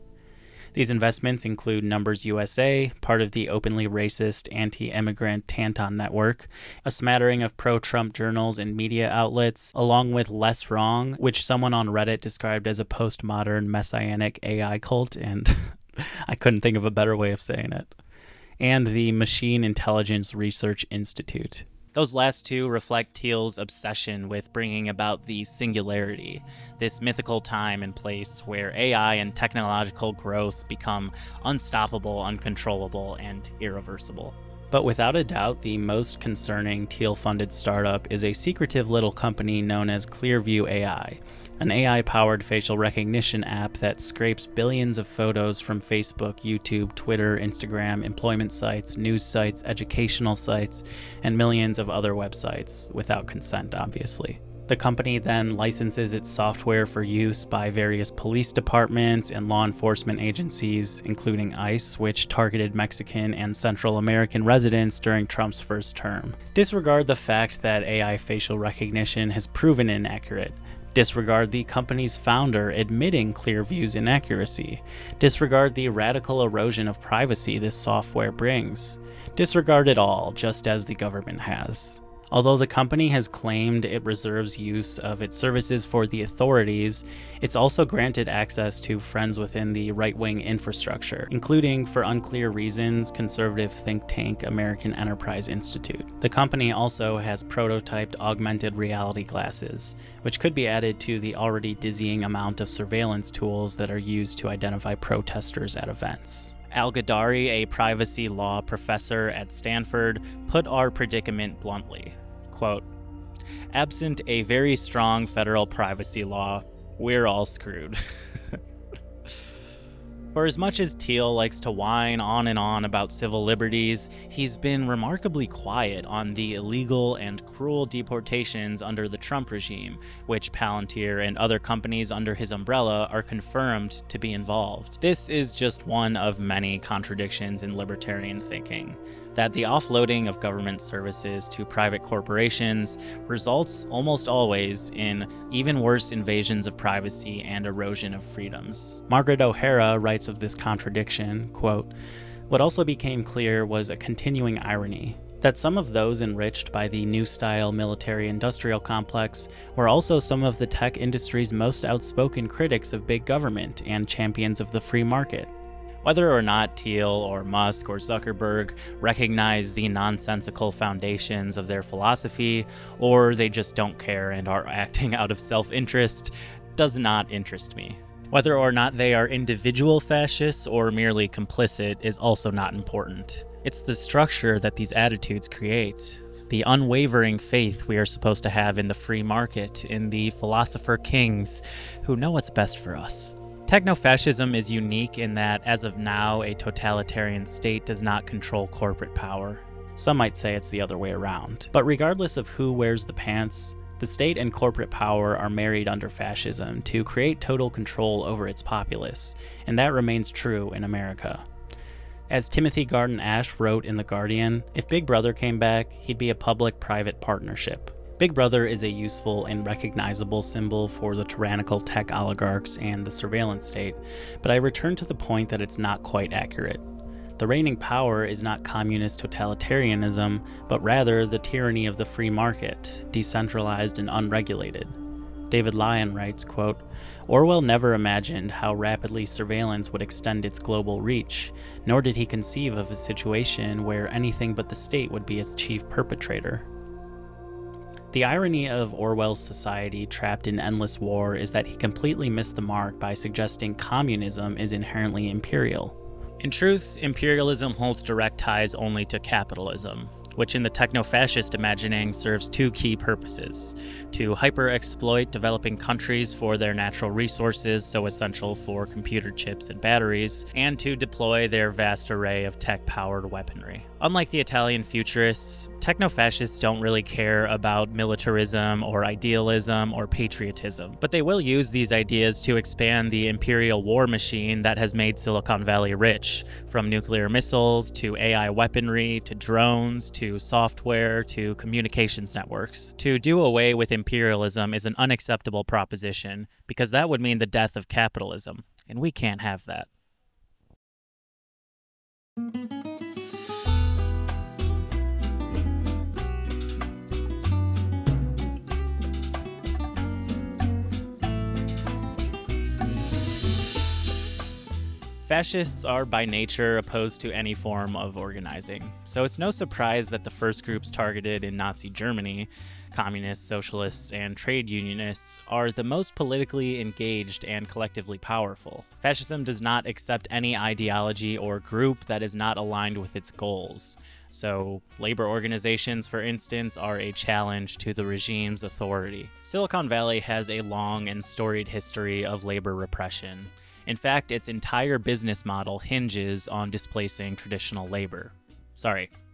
These investments include Numbers USA, part of the openly racist anti-immigrant Tanton network, a smattering of pro-Trump journals and media outlets, along with Less Wrong, which someone on Reddit described as a postmodern messianic AI cult, and I couldn't think of a better way of saying it, and the Machine Intelligence Research Institute. Those last two reflect Thiel's obsession with bringing about the singularity, this mythical time and place where AI and technological growth become unstoppable, uncontrollable, and irreversible. But without a doubt, the most concerning Thiel-funded startup is a secretive little company known as Clearview AI, an AI-powered facial recognition app that scrapes billions of photos from Facebook, YouTube, Twitter, Instagram, employment sites, news sites, educational sites, and millions of other websites, without consent, obviously. The company then licenses its software for use by various police departments and law enforcement agencies, including ICE, which targeted Mexican and Central American residents during Trump's first term. Disregard the fact that AI facial recognition has proven inaccurate. Disregard the company's founder admitting Clearview's inaccuracy. Disregard the radical erosion of privacy this software brings. Disregard it all, just as the government has. Although the company has claimed it reserves use of its services for the authorities, it's also granted access to friends within the right-wing infrastructure, including, for unclear reasons, conservative think tank American Enterprise Institute. The company also has prototyped augmented reality glasses, which could be added to the already dizzying amount of surveillance tools that are used to identify protesters at events. Al-Ghadari, a privacy law professor at Stanford, put our predicament bluntly. Quote, "Absent a very strong federal privacy law, we're all screwed." For as much as Thiel likes to whine on and on about civil liberties, he's been remarkably quiet on the illegal and cruel deportations under the Trump regime, which Palantir and other companies under his umbrella are confirmed to be involved. This is just one of many contradictions in libertarian thinking, that the offloading of government services to private corporations results almost always in even worse invasions of privacy and erosion of freedoms. Margaret O'Hara writes of this contradiction, quote, "What also became clear was a continuing irony. that some of those enriched by the new-style military-industrial complex were also some of the tech industry's most outspoken critics of big government and champions of the free market. Whether or not Thiel or Musk or Zuckerberg recognize the nonsensical foundations of their philosophy, or they just don't care and are acting out of self-interest, does not interest me. Whether or not they are individual fascists or merely complicit is also not important. It's the structure that these attitudes create, the unwavering faith we are supposed to have in the free market, in the philosopher kings who know what's best for us. Techno-fascism is unique in that, as of now, a totalitarian state does not control corporate power. Some might say it's the other way around. But regardless of who wears the pants, the state and corporate power are married under fascism to create total control over its populace, and that remains true in America. As Timothy Garton Ash wrote in The Guardian, if Big Brother came back, he'd be a public-private partnership. Big Brother is a useful and recognizable symbol for the tyrannical tech oligarchs and the surveillance state, but I return to the point that it's not quite accurate. The reigning power is not communist totalitarianism, but rather the tyranny of the free market, decentralized and unregulated. David Lyon writes, quote, Orwell never imagined how rapidly surveillance would extend its global reach, nor did he conceive of a situation where anything but the state would be its chief perpetrator. The irony of Orwell's society trapped in endless war is that he completely missed the mark by suggesting communism is inherently imperial. In truth, imperialism holds direct ties only to capitalism, which in the techno-fascist imagining serves two key purposes: to hyper-exploit developing countries for their natural resources so essential for computer chips and batteries, and to deploy their vast array of tech-powered weaponry. Unlike the Italian futurists, techno-fascists don't really care about militarism or idealism or patriotism, but they will use these ideas to expand the imperial war machine that has made Silicon Valley rich, from nuclear missiles to AI weaponry to drones to software to communications networks. To do away with imperialism is an unacceptable proposition because that would mean the death of capitalism, and we can't have that. Fascists are by nature opposed to any form of organizing, so it's no surprise that the first groups targeted in Nazi Germany, communists, socialists, and trade unionists, are the most politically engaged and collectively powerful. Fascism does not accept any ideology or group that is not aligned with its goals. So, labor organizations, for instance, are a challenge to the regime's authority. Silicon Valley has a long and storied history of labor repression. In fact, its entire business model hinges on displacing traditional labor.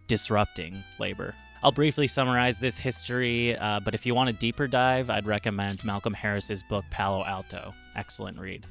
Disrupting labor. I'll briefly summarize this history, but if you want a deeper dive, I'd recommend Malcolm Harris's book Palo Alto. Excellent read.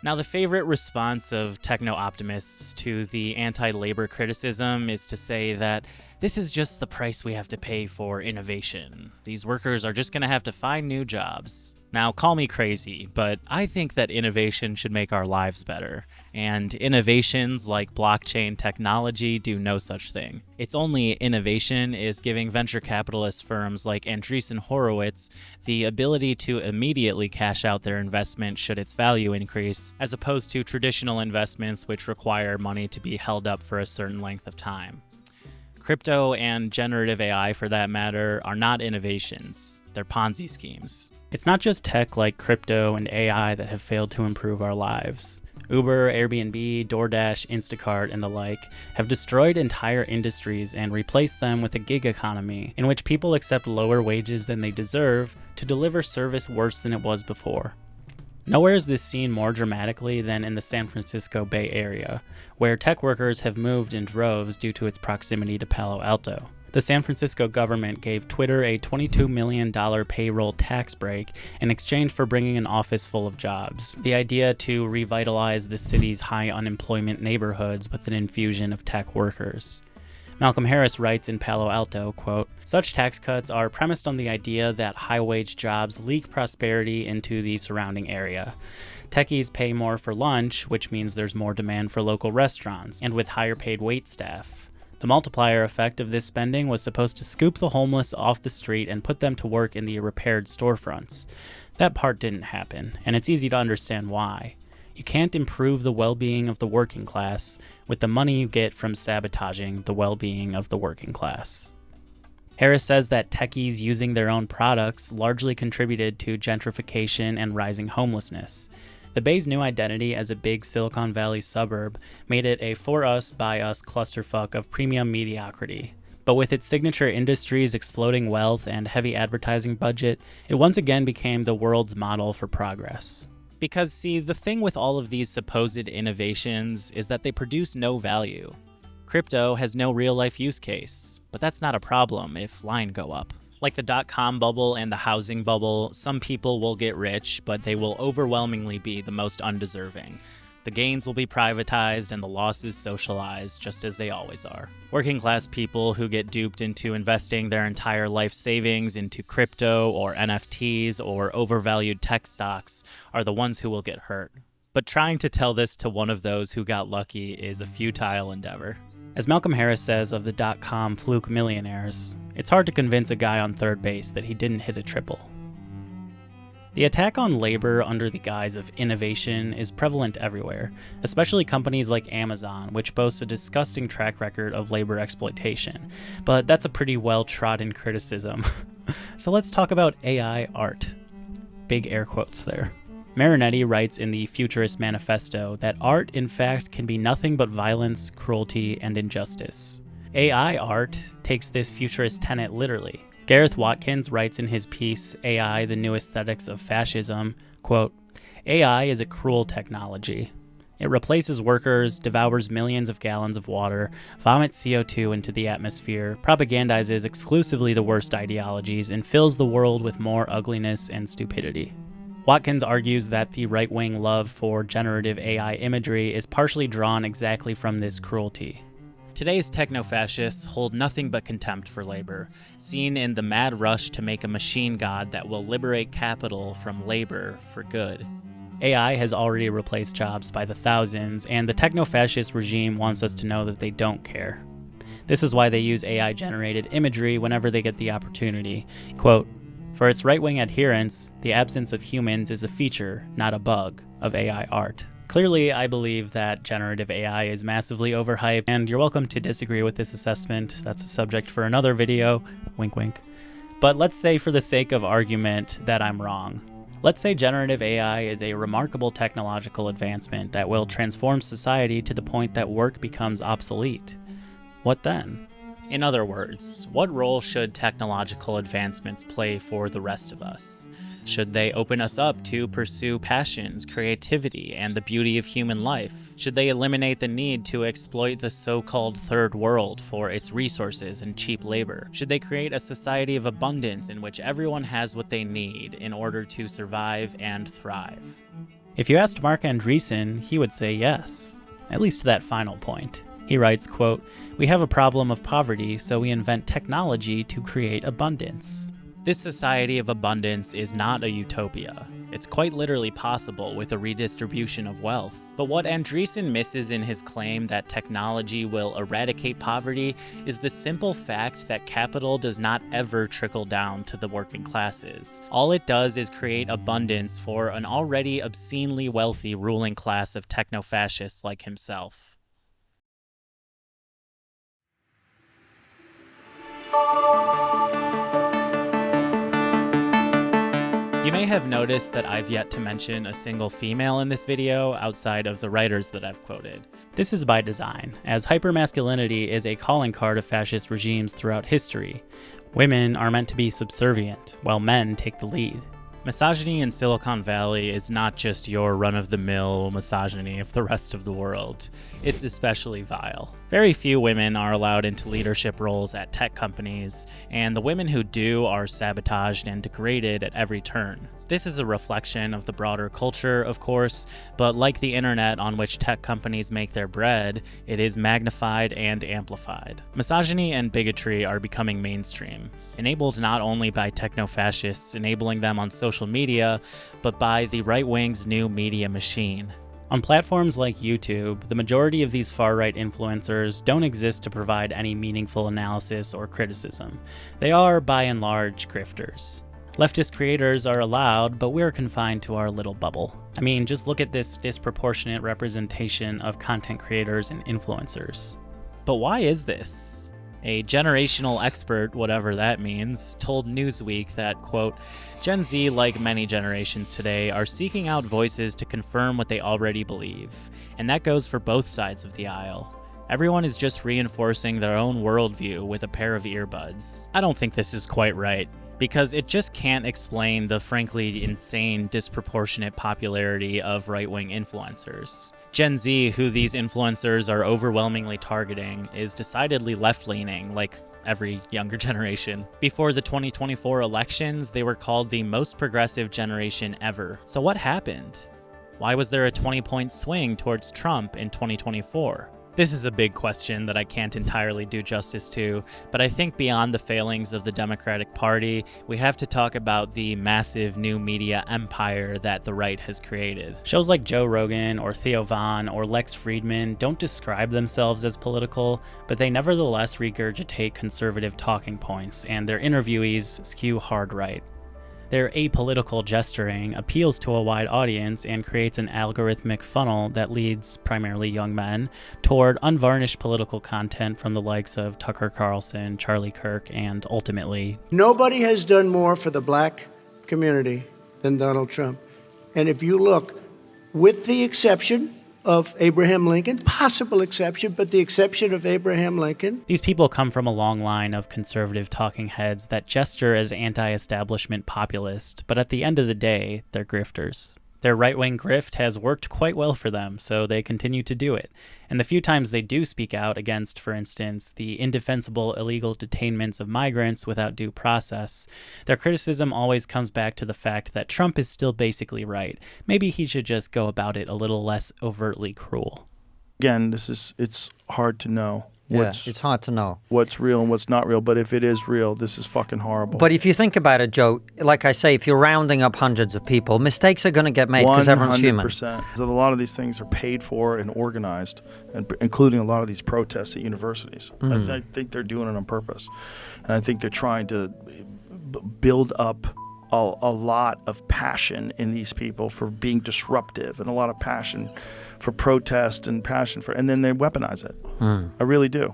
Now, the favorite response of techno-optimists to the anti-labor criticism is to say that this is just the price we have to pay for innovation. These workers are just going to have to find new jobs. Now, call me crazy, but I think that innovation should make our lives better, and innovations like blockchain technology do no such thing. Its only innovation is giving venture capitalist firms like Andreessen Horowitz the ability to immediately cash out their investment should its value increase, as opposed to traditional investments which require money to be held up for a certain length of time. Crypto and generative AI, for that matter, are not innovations. They're Ponzi schemes. It's not just tech like crypto and AI that have failed to improve our lives. Uber, Airbnb, DoorDash, Instacart, and the like have destroyed entire industries and replaced them with a gig economy in which people accept lower wages than they deserve to deliver service worse than it was before. Nowhere is this seen more dramatically than in the San Francisco Bay Area, where tech workers have moved in droves due to its proximity to Palo Alto. The San Francisco government gave Twitter a $22 million payroll tax break in exchange for bringing an office full of jobs. The idea to revitalize the city's high unemployment neighborhoods with an infusion of tech workers. Malcolm Harris writes in Palo Alto, quote, "Such tax cuts are premised on the idea that high-wage jobs leak prosperity into the surrounding area. Techies pay more for lunch, which means there's more demand for local restaurants, and with higher-paid wait staff. The multiplier effect of this spending was supposed to scoop the homeless off the street and put them to work in the repaired storefronts. That part didn't happen, and it's easy to understand why. You can't improve the well-being of the working class with the money you get from sabotaging the well-being of the working class. Harris says that techies using their own products largely contributed to gentrification and rising homelessness. The Bay's new identity as a big Silicon Valley suburb made it a for us, by us clusterfuck of premium mediocrity. But with its signature industries, exploding wealth, and heavy advertising budget, it once again became the world's model for progress. Because, see, the thing with all of these supposed innovations is that they produce no value. Crypto has no real-life use case, but that's not a problem if lines go up. Like the dot-com bubble and the housing bubble, some people will get rich, but they will overwhelmingly be the most undeserving. The gains will be privatized and the losses socialized, just as they always are. Working class people who get duped into investing their entire life savings into crypto or NFTs or overvalued tech stocks are the ones who will get hurt. But trying to tell this to one of those who got lucky is a futile endeavor. As Malcolm Harris says of the dot-com fluke millionaires, it's hard to convince a guy on third base that he didn't hit a triple. The attack on labor under the guise of innovation is prevalent everywhere, especially companies like Amazon, which boasts a disgusting track record of labor exploitation. But that's a pretty well-trodden criticism. So let's talk about AI art. Big air quotes there. Marinetti writes in the Futurist Manifesto that art, in fact, can be nothing but violence, cruelty, and injustice. AI art takes this futurist tenet literally. Gareth Watkins writes in his piece, AI, the New Aesthetics of Fascism, quote, AI is a cruel technology. It replaces workers, devours millions of gallons of water, vomits CO2 into the atmosphere, propagandizes exclusively the worst ideologies, and fills the world with more ugliness and stupidity. Watkins argues that the right-wing love for generative AI imagery is partially drawn exactly from this cruelty. Today's techno-fascists hold nothing but contempt for labor, seen in the mad rush to make a machine god that will liberate capital from labor for good. AI has already replaced jobs by the thousands, and the techno-fascist regime wants us to know that they don't care. This is why they use AI-generated imagery whenever they get the opportunity. Quote, for its right-wing adherents, the absence of humans is a feature, not a bug, of AI art. Clearly, I believe that generative AI is massively overhyped, and you're welcome to disagree with this assessment. That's a subject for another video, wink wink. But let's say for the sake of argument that I'm wrong. Let's say generative AI is a remarkable technological advancement that will transform society to the point that work becomes obsolete. What then? In other words, what role should technological advancements play for the rest of us? Should they open us up to pursue passions, creativity, and the beauty of human life? Should they eliminate the need to exploit the so-called third world for its resources and cheap labor? Should they create a society of abundance in which everyone has what they need in order to survive and thrive? If you asked Mark Andreessen, he would say yes, at least to that final point. He writes, quote, we have a problem of poverty, so we invent technology to create abundance. This society of abundance is not a utopia. It's quite literally possible with a redistribution of wealth. But what Andreessen misses in his claim that technology will eradicate poverty is the simple fact that capital does not ever trickle down to the working classes. All it does is create abundance for an already obscenely wealthy ruling class of techno-fascists like himself. You may have noticed that I've yet to mention a single female in this video outside of the writers that I've quoted. This is by design, as hypermasculinity is a calling card of fascist regimes throughout history. Women are meant to be subservient, while men take the lead. Misogyny in Silicon Valley is not just your run-of-the-mill misogyny of the rest of the world. It's especially vile. Very few women are allowed into leadership roles at tech companies, and the women who do are sabotaged and degraded at every turn. This is a reflection of the broader culture, of course, but like the internet on which tech companies make their bread, it is magnified and amplified. Misogyny and bigotry are becoming mainstream, enabled not only by techno-fascists enabling them on social media, but by the right wing's new media machine. On platforms like YouTube, the majority of these far-right influencers don't exist to provide any meaningful analysis or criticism. They are, by and large, grifters. Leftist creators are allowed, but we're confined to our little bubble. I mean, just look at this disproportionate representation of content creators and influencers. But why is this? A generational expert, whatever that means, told Newsweek that, quote, Gen Z, like many generations today, are seeking out voices to confirm what they already believe. And that goes for both sides of the aisle. Everyone is just reinforcing their own worldview with a pair of earbuds. I don't think this is quite right, because it just can't explain the frankly insane disproportionate popularity of right-wing influencers. Gen Z, who these influencers are overwhelmingly targeting, is decidedly left-leaning, like every younger generation. Before the 2024 elections, they were called the most progressive generation ever. So what happened? Why was there a 20-point swing towards Trump in 2024? This is a big question that I can't entirely do justice to, but I think beyond the failings of the Democratic Party, we have to talk about the massive new media empire that the right has created. Shows like Joe Rogan or Theo Von or Lex Friedman don't describe themselves as political, but they nevertheless regurgitate conservative talking points, and their interviewees skew hard right. Their apolitical gesturing appeals to a wide audience and creates an algorithmic funnel that leads primarily young men toward unvarnished political content from the likes of Tucker Carlson, Charlie Kirk, and ultimately... Nobody has done more for the black community than Donald Trump. And if you look, with the exception of Abraham Lincoln, possible exception, but the exception of Abraham Lincoln. These people come from a long line of conservative talking heads that gesture as anti-establishment populists, but at the end of the day, they're grifters. Their right-wing grift has worked quite well for them, so they continue to do it. And the few times they do speak out against, for instance, the indefensible illegal detainments of migrants without due process, their criticism always comes back to the fact that Trump is still basically right. Maybe he should just go about it a little less overtly cruel. Again, it's hard to know. It's hard to know what's real and what's not real, but if it is real, this is fucking horrible. But if you think about it, Joe, like I say, if you're rounding up hundreds of people, mistakes are going to get made because everyone's human. 100%. A lot of these things are paid for and organized, and including a lot of these protests at universities. I think they're doing it on purpose, and I think they're trying to build up a lot of passion in these people for being disruptive, and a lot of passion for protest and passion for, and then they weaponize it. I really do.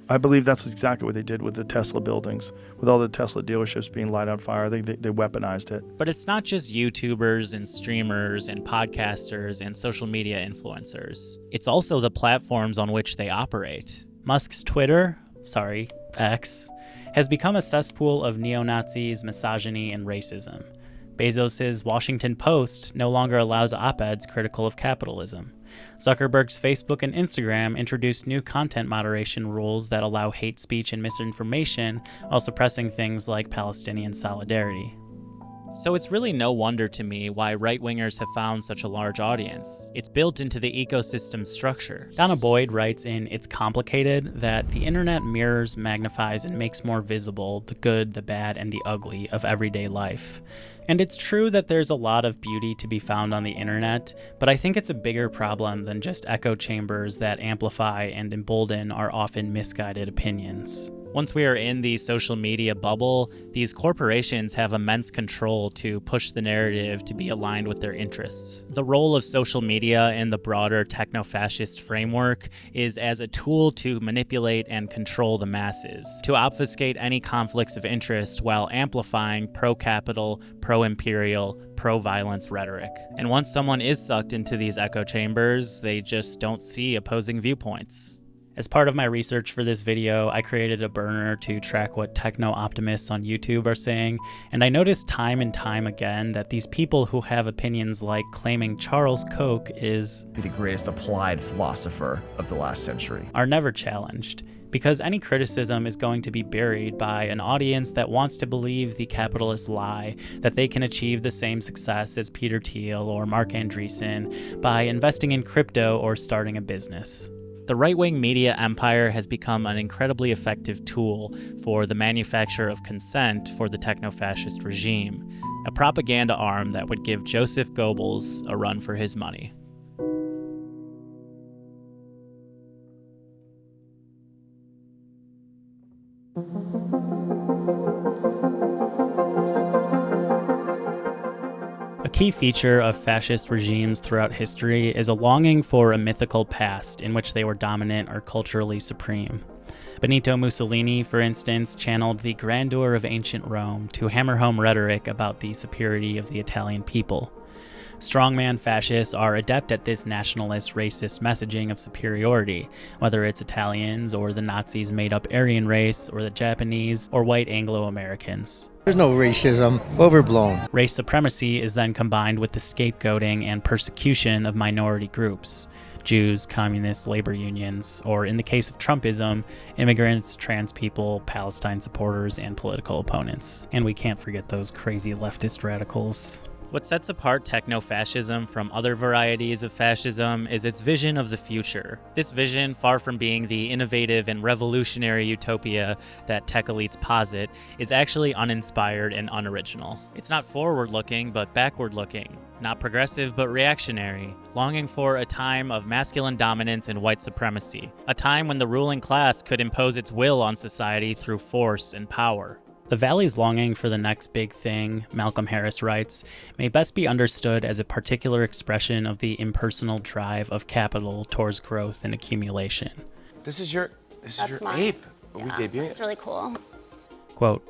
I believe that's exactly what they did with the Tesla buildings, with all the Tesla dealerships being light on fire. They weaponized it. But it's not just YouTubers and streamers and podcasters and social media influencers. It's also the platforms on which they operate. Musk's Twitter, X, has become a cesspool of neo-Nazis, misogyny, and racism. Bezos's Washington Post no longer allows op-eds critical of capitalism. Zuckerberg's Facebook and Instagram introduced new content moderation rules that allow hate speech and misinformation while suppressing things like Palestinian solidarity. So it's really no wonder to me why right-wingers have found such a large audience. It's built into the ecosystem structure. Donna Boyd writes in It's Complicated that the internet mirrors, magnifies, and makes more visible the good, the bad, and the ugly of everyday life. And it's true that there's a lot of beauty to be found on the internet, but I think it's a bigger problem than just echo chambers that amplify and embolden our often misguided opinions. Once we are in the social media bubble, these corporations have immense control to push the narrative to be aligned with their interests. The role of social media in the broader techno-fascist framework is as a tool to manipulate and control the masses, to obfuscate any conflicts of interest while amplifying pro-capital, pro-imperial, pro-violence rhetoric. And once someone is sucked into these echo chambers, they just don't see opposing viewpoints. As part of my research for this video, I created a burner to track what techno-optimists on YouTube are saying, and I noticed time and time again that these people who have opinions like claiming Charles Koch is the greatest applied philosopher of the last century are never challenged, because any criticism is going to be buried by an audience that wants to believe the capitalist lie that they can achieve the same success as Peter Thiel or Mark Andreessen by investing in crypto or starting a business. The right-wing media empire has become an incredibly effective tool for the manufacture of consent for the techno-fascist regime, a propaganda arm that would give Joseph Goebbels a run for his money. key feature of fascist regimes throughout history is a longing for a mythical past in which they were dominant or culturally supreme. Benito Mussolini, for instance, channeled the grandeur of ancient Rome to hammer home rhetoric about the superiority of the Italian people. Strongman fascists are adept at this nationalist, racist messaging of superiority, whether it's Italians or the Nazis' made-up Aryan race, or the Japanese or white Anglo-Americans. There's no racism. Overblown. Race supremacy is then combined with the scapegoating and persecution of minority groups. Jews, communists, labor unions, or in the case of Trumpism, immigrants, trans people, Palestine supporters, and political opponents. And we can't forget those crazy leftist radicals. What sets apart techno-fascism from other varieties of fascism is its vision of the future. This vision, far from being the innovative and revolutionary utopia that tech elites posit, is actually uninspired and unoriginal. It's not forward-looking, but backward-looking. Not progressive, but reactionary, longing for a time of masculine dominance and white supremacy, a time when the ruling class could impose its will on society through force and power. The Valley's longing for the next big thing, Malcolm Harris writes, may best be understood as a particular expression of the impersonal drive of capital towards growth and accumulation. This is your mine. ape. Yeah, We debut it. It's really cool. Quote,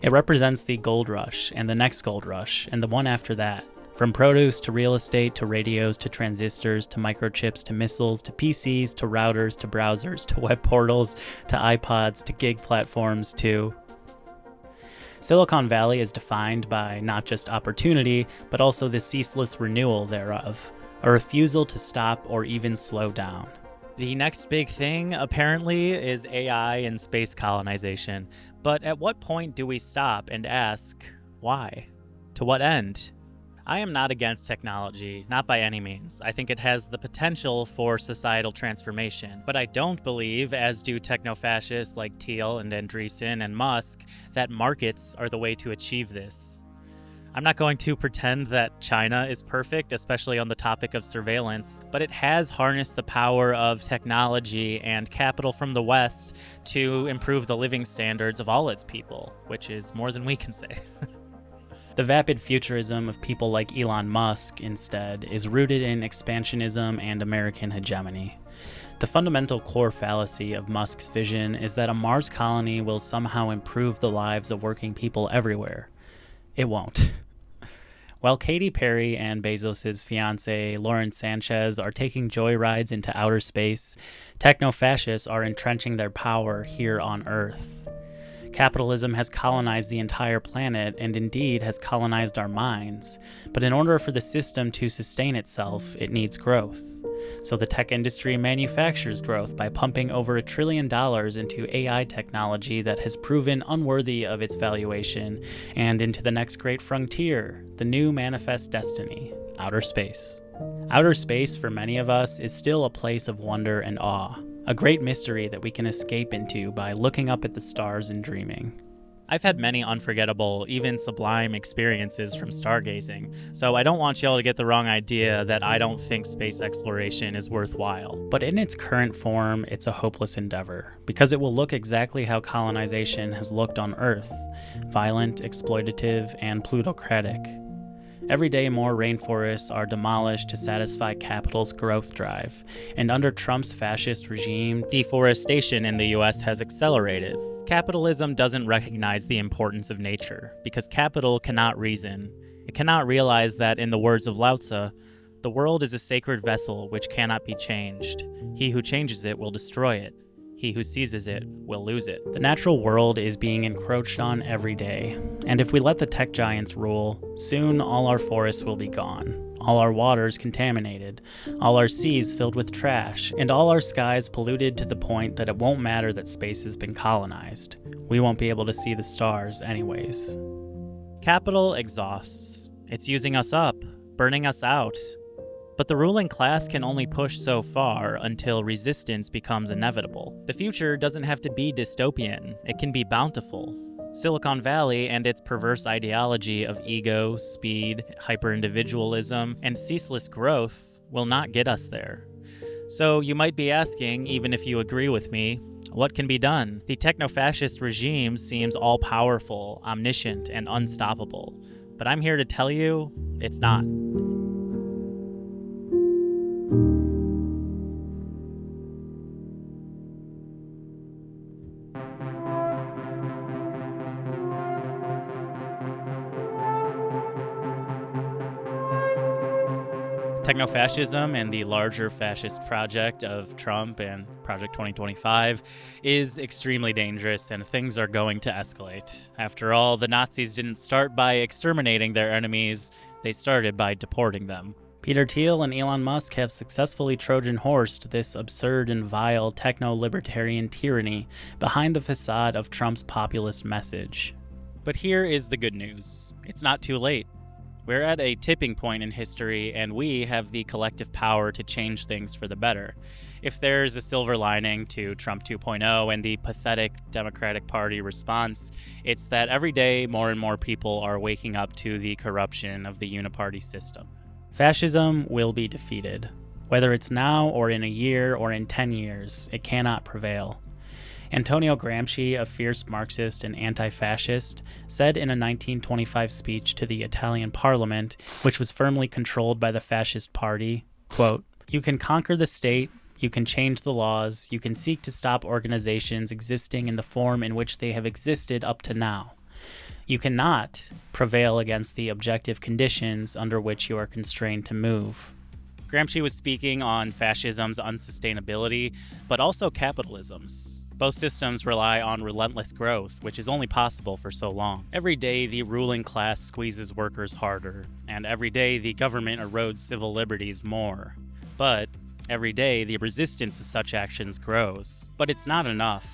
it represents the gold rush and the next gold rush and the one after that. From produce to real estate to radios to transistors to microchips to missiles to PCs to routers to browsers to web portals to iPods to gig platforms to... Silicon Valley is defined by not just opportunity, but also the ceaseless renewal thereof, a refusal to stop or even slow down. The next big thing, apparently, is AI and space colonization. But at what point do we stop and ask, why? To what end? I am not against technology, not by any means. I think it has the potential for societal transformation. But I don't believe, as do techno-fascists like Thiel and Andreessen and Musk, that markets are the way to achieve this. I'm not going to pretend that China is perfect, especially on the topic of surveillance, but it has harnessed the power of technology and capital from the West to improve the living standards of all its people, which is more than we can say. The vapid futurism of people like Elon Musk, instead, is rooted in expansionism and American hegemony. The fundamental core fallacy of Musk's vision is that a Mars colony will somehow improve the lives of working people everywhere. It won't. While Katy Perry and Bezos' fiancée Lauren Sanchez are taking joyrides into outer space, techno-fascists are entrenching their power here on Earth. Capitalism has colonized the entire planet and indeed has colonized our minds, but in order for the system to sustain itself, it needs growth. So the tech industry manufactures growth by pumping over $1 trillion into AI technology that has proven unworthy of its valuation and into the next great frontier, the new manifest destiny, outer space. Outer space, for many of us, is still a place of wonder and awe. A great mystery that we can escape into by looking up at the stars and dreaming. I've had many unforgettable, even sublime experiences from stargazing, so I don't want y'all to get the wrong idea that I don't think space exploration is worthwhile. But in its current form, it's a hopeless endeavor, because it will look exactly how colonization has looked on Earth, violent, exploitative, and plutocratic. Every day more rainforests are demolished to satisfy capital's growth drive, and under Trump's fascist regime, deforestation in the US has accelerated. Capitalism doesn't recognize the importance of nature, because capital cannot reason. It cannot realize that, in the words of Lao Tzu, the world is a sacred vessel which cannot be changed. He who changes it will destroy it. He who seizes it will lose it. The natural world is being encroached on every day, and if we let the tech giants rule, soon all our forests will be gone, all our waters contaminated, all our seas filled with trash, and all our skies polluted to the point that it won't matter that space has been colonized. We won't be able to see the stars anyways. Capital exhausts. It's using us up, burning us out. But the ruling class can only push so far until resistance becomes inevitable. The future doesn't have to be dystopian, it can be bountiful. Silicon Valley and its perverse ideology of ego, speed, hyper-individualism, and ceaseless growth will not get us there. So you might be asking, even if you agree with me, what can be done? The techno-fascist regime seems all-powerful, omniscient, and unstoppable. But I'm here to tell you, it's not. Techno-Fascism and the larger fascist project of Trump and Project 2025 is extremely dangerous, and things are going to escalate. After all, the Nazis didn't start by exterminating their enemies, they started by deporting them. Peter Thiel and Elon Musk have successfully Trojan horsed this absurd and vile techno-libertarian tyranny behind the facade of Trump's populist message. But here is the good news. It's not too late. We're at a tipping point in history, and we have the collective power to change things for the better. If there's a silver lining to Trump 2.0 and the pathetic Democratic Party response, it's that every day more and more people are waking up to the corruption of the uniparty system. Fascism will be defeated. Whether it's now or in a year or in 10 years, it cannot prevail. Antonio Gramsci, a fierce Marxist and anti-fascist, said in a 1925 speech to the Italian parliament, which was firmly controlled by the fascist party, quote, "You can conquer the state, you can change the laws, you can seek to stop organizations existing in the form in which they have existed up to now. You cannot prevail against the objective conditions under which you are constrained to move." Gramsci was speaking on fascism's unsustainability, but also capitalism's. Both systems rely on relentless growth, which is only possible for so long. Every day, the ruling class squeezes workers harder, and every day, the government erodes civil liberties more. But every day, the resistance to such actions grows. But it's not enough.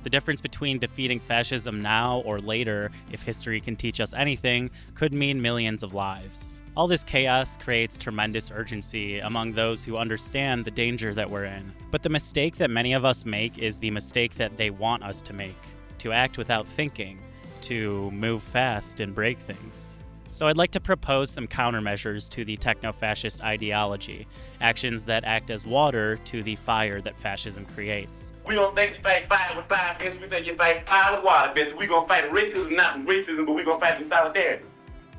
The difference between defeating fascism now or later, if history can teach us anything, could mean millions of lives. All this chaos creates tremendous urgency among those who understand the danger that we're in. But the mistake that many of us make is the mistake that they want us to make, to act without thinking, to move fast and break things. So I'd like to propose some countermeasures to the techno-fascist ideology, actions that act as water to the fire that fascism creates. We don't think you fight fire with fire fists, we think you fight fire with water fists. We gonna fight racism, not with racism, but we gonna fight with solidarity.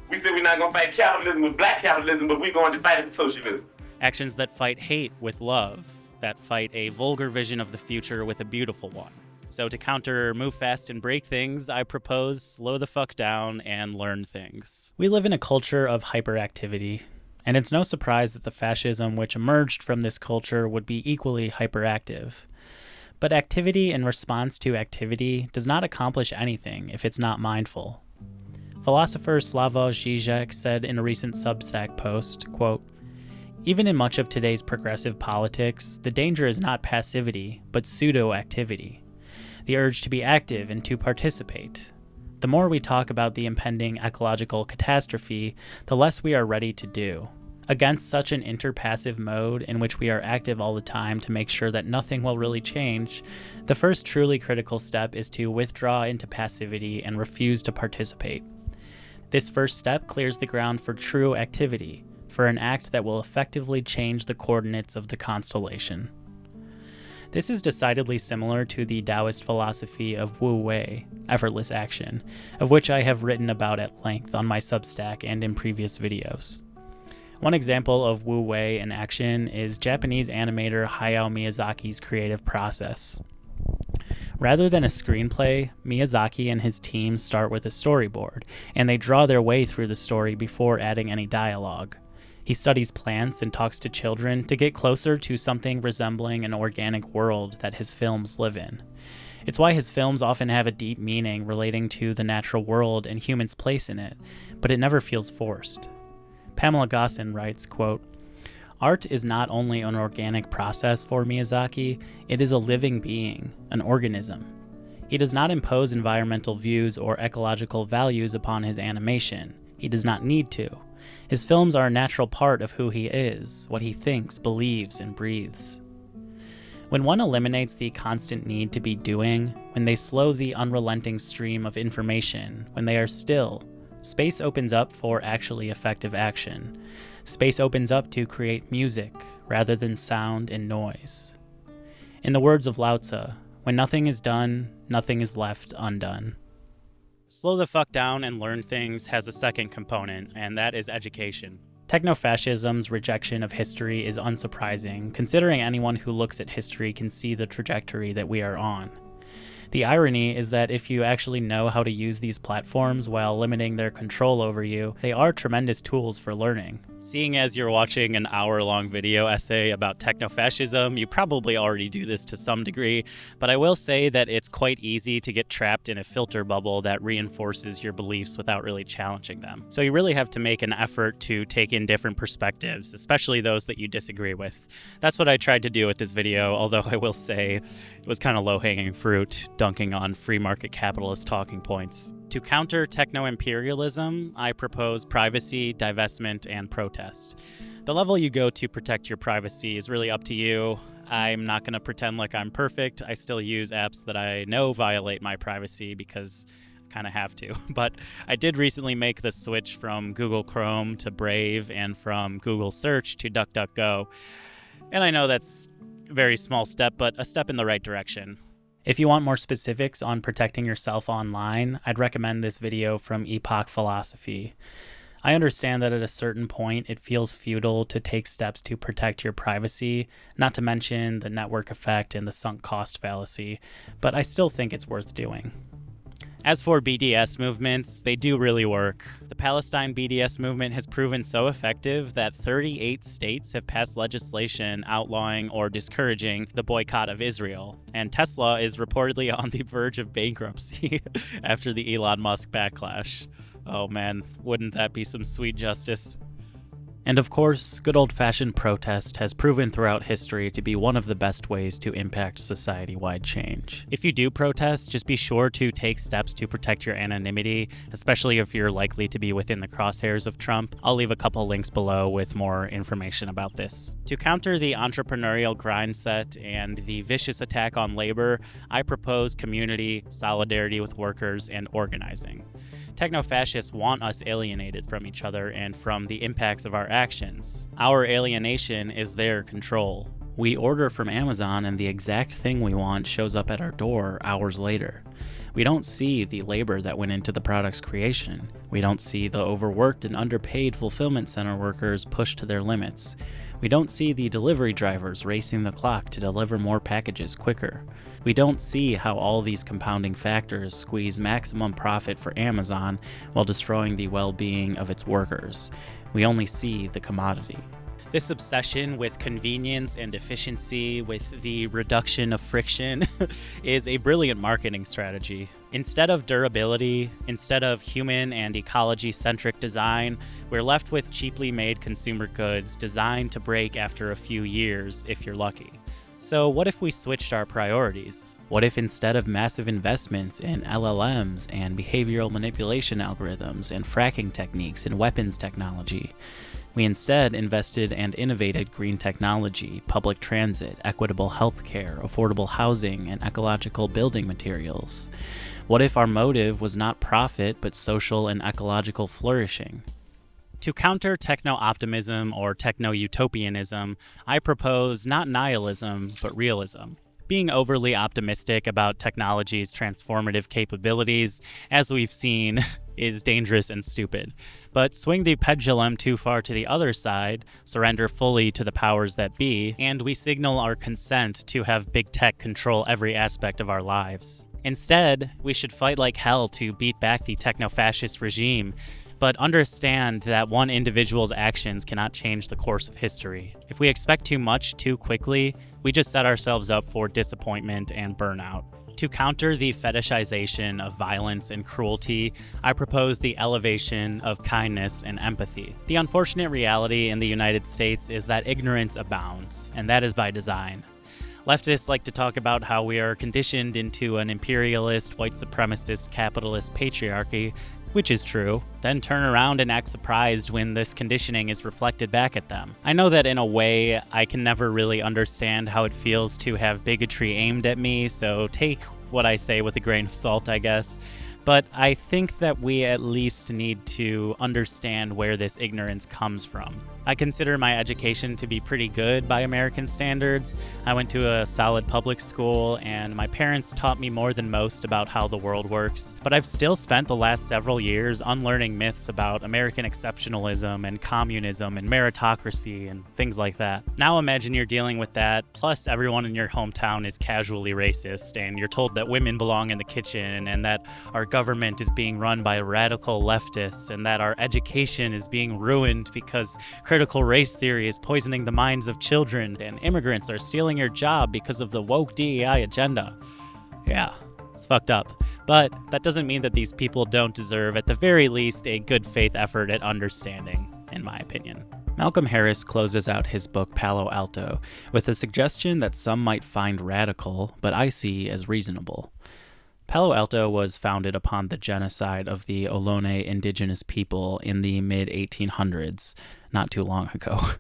We said we're not going to fight capitalism with black capitalism, but we're going to fight it with socialism. Actions that fight hate with love, that fight a vulgar vision of the future with a beautiful one. So to counter move fast and break things, I propose slow the fuck down and learn things. We live in a culture of hyperactivity, and it's no surprise that the fascism which emerged from this culture would be equally hyperactive. But activity in response to activity does not accomplish anything if it's not mindful. Philosopher Slavoj Žižek said in a recent Substack post, quote, "Even in much of today's progressive politics, the danger is not passivity, but pseudo-activity, the urge to be active and to participate. The more we talk about the impending ecological catastrophe, the less we are ready to do. Against such an interpassive mode in which we are active all the time to make sure that nothing will really change, the first truly critical step is to withdraw into passivity and refuse to participate. This first step clears the ground for true activity, for an act that will effectively change the coordinates of the constellation." This is decidedly similar to the Taoist philosophy of Wu Wei, effortless action, of which I have written about at length on my Substack and in previous videos. One example of Wu Wei in action is Japanese animator Hayao Miyazaki's creative process. Rather than a screenplay, Miyazaki and his team start with a storyboard, and they draw their way through the story before adding any dialogue. He studies plants and talks to children to get closer to something resembling an organic world that his films live in. It's why his films often have a deep meaning relating to the natural world and humans' place in it, but it never feels forced. Pamela Gossin writes, quote, "Art is not only an organic process for Miyazaki, it is a living being, an organism. He does not impose environmental views or ecological values upon his animation. He does not need to. His films are a natural part of who he is, what he thinks, believes, and breathes." When one eliminates the constant need to be doing, when they slow the unrelenting stream of information, when they are still, space opens up for actually effective action. Space opens up to create music rather than sound and noise. In the words of Lao Tzu, when nothing is done, nothing is left undone. Slow the fuck down and learn things has a second component, and that is education. Techno-fascism's rejection of history is unsurprising, considering anyone who looks at history can see the trajectory that we are on. The irony is that if you actually know how to use these platforms while limiting their control over you, they are tremendous tools for learning. Seeing as you're watching an hour-long video essay about techno-fascism, you probably already do this to some degree, but I will say that it's quite easy to get trapped in a filter bubble that reinforces your beliefs without really challenging them. So you really have to make an effort to take in different perspectives, especially those that you disagree with. That's what I tried to do with this video, although I will say it was kind of low-hanging fruit, dunking on free market capitalist talking points. To counter techno-imperialism, I propose privacy, divestment, and protest. The level you go to protect your privacy is really up to you. I'm not going to pretend like I'm perfect. I still use apps that I know violate my privacy because I kind of have to. But I did recently make the switch from Google Chrome to Brave and from Google Search to DuckDuckGo. And I know that's a very small step, but a step in the right direction. If you want more specifics on protecting yourself online, I'd recommend this video from Epoch Philosophy. I understand that at a certain point it feels futile to take steps to protect your privacy, not to mention the network effect and the sunk cost fallacy, but I still think it's worth doing. As for BDS movements, they do really work. The Palestine BDS movement has proven so effective that 38 states have passed legislation outlawing or discouraging the boycott of Israel. And Tesla is reportedly on the verge of bankruptcy after the Elon Musk backlash. Oh man, wouldn't that be some sweet justice? And of course, good old-fashioned protest has proven throughout history to be one of the best ways to impact society-wide change. If you do protest, just be sure to take steps to protect your anonymity, especially if you're likely to be within the crosshairs of Trump. I'll leave a couple links below with more information about this. To counter the entrepreneurial grind set and the vicious attack on labor, I propose community, solidarity with workers, and organizing. Techno-fascists want us alienated from each other and from the impacts of our actions. Our alienation is their control. We order from Amazon and the exact thing we want shows up at our door hours later. We don't see the labor that went into the product's creation. We don't see the overworked and underpaid fulfillment center workers pushed to their limits. We don't see the delivery drivers racing the clock to deliver more packages quicker. We don't see how all these compounding factors squeeze maximum profit for Amazon while destroying the well-being of its workers. We only see the commodity. This obsession with convenience and efficiency, with the reduction of friction, is a brilliant marketing strategy. Instead of durability, instead of human and ecology-centric design, we're left with cheaply made consumer goods designed to break after a few years, if you're lucky. So what if we switched our priorities? What if instead of massive investments in LLMs and behavioral manipulation algorithms and fracking techniques and weapons technology, we instead invested and innovated green technology, public transit, equitable healthcare, affordable housing, and ecological building materials? What if our motive was not profit but social and ecological flourishing? To counter techno-optimism or techno-utopianism, I propose not nihilism, but realism. Being overly optimistic about technology's transformative capabilities, as we've seen, is dangerous and stupid. But swing the pendulum too far to the other side, surrender fully to the powers that be, and we signal our consent to have big tech control every aspect of our lives. Instead, we should fight like hell to beat back the techno-fascist regime, but understand that one individual's actions cannot change the course of history. If we expect too much too quickly, we just set ourselves up for disappointment and burnout. To counter the fetishization of violence and cruelty, I propose the elevation of kindness and empathy. The unfortunate reality in the United States is that ignorance abounds, and that is by design. Leftists like to talk about how we are conditioned into an imperialist, white supremacist, capitalist patriarchy, which is true, then turn around and act surprised when this conditioning is reflected back at them. I know that in a way, I can never really understand how it feels to have bigotry aimed at me, so take what I say with a grain of salt, I guess. But I think that we at least need to understand where this ignorance comes from. I consider my education to be pretty good by American standards. I went to a solid public school, and my parents taught me more than most about how the world works. But I've still spent the last several years unlearning myths about American exceptionalism and communism and meritocracy and things like that. Now imagine you're dealing with that, plus everyone in your hometown is casually racist, and you're told that women belong in the kitchen, and that our government is being run by radical leftists, and that our education is being ruined because critical race theory is poisoning the minds of children, and immigrants are stealing your job because of the woke DEI agenda. Yeah, it's fucked up. But that doesn't mean that these people don't deserve, at the very least, a good faith effort at understanding, in my opinion. Malcolm Harris closes out his book Palo Alto with a suggestion that some might find radical, but I see as reasonable. Palo Alto was founded upon the genocide of the Ohlone indigenous people in the mid-1800s, not too long ago.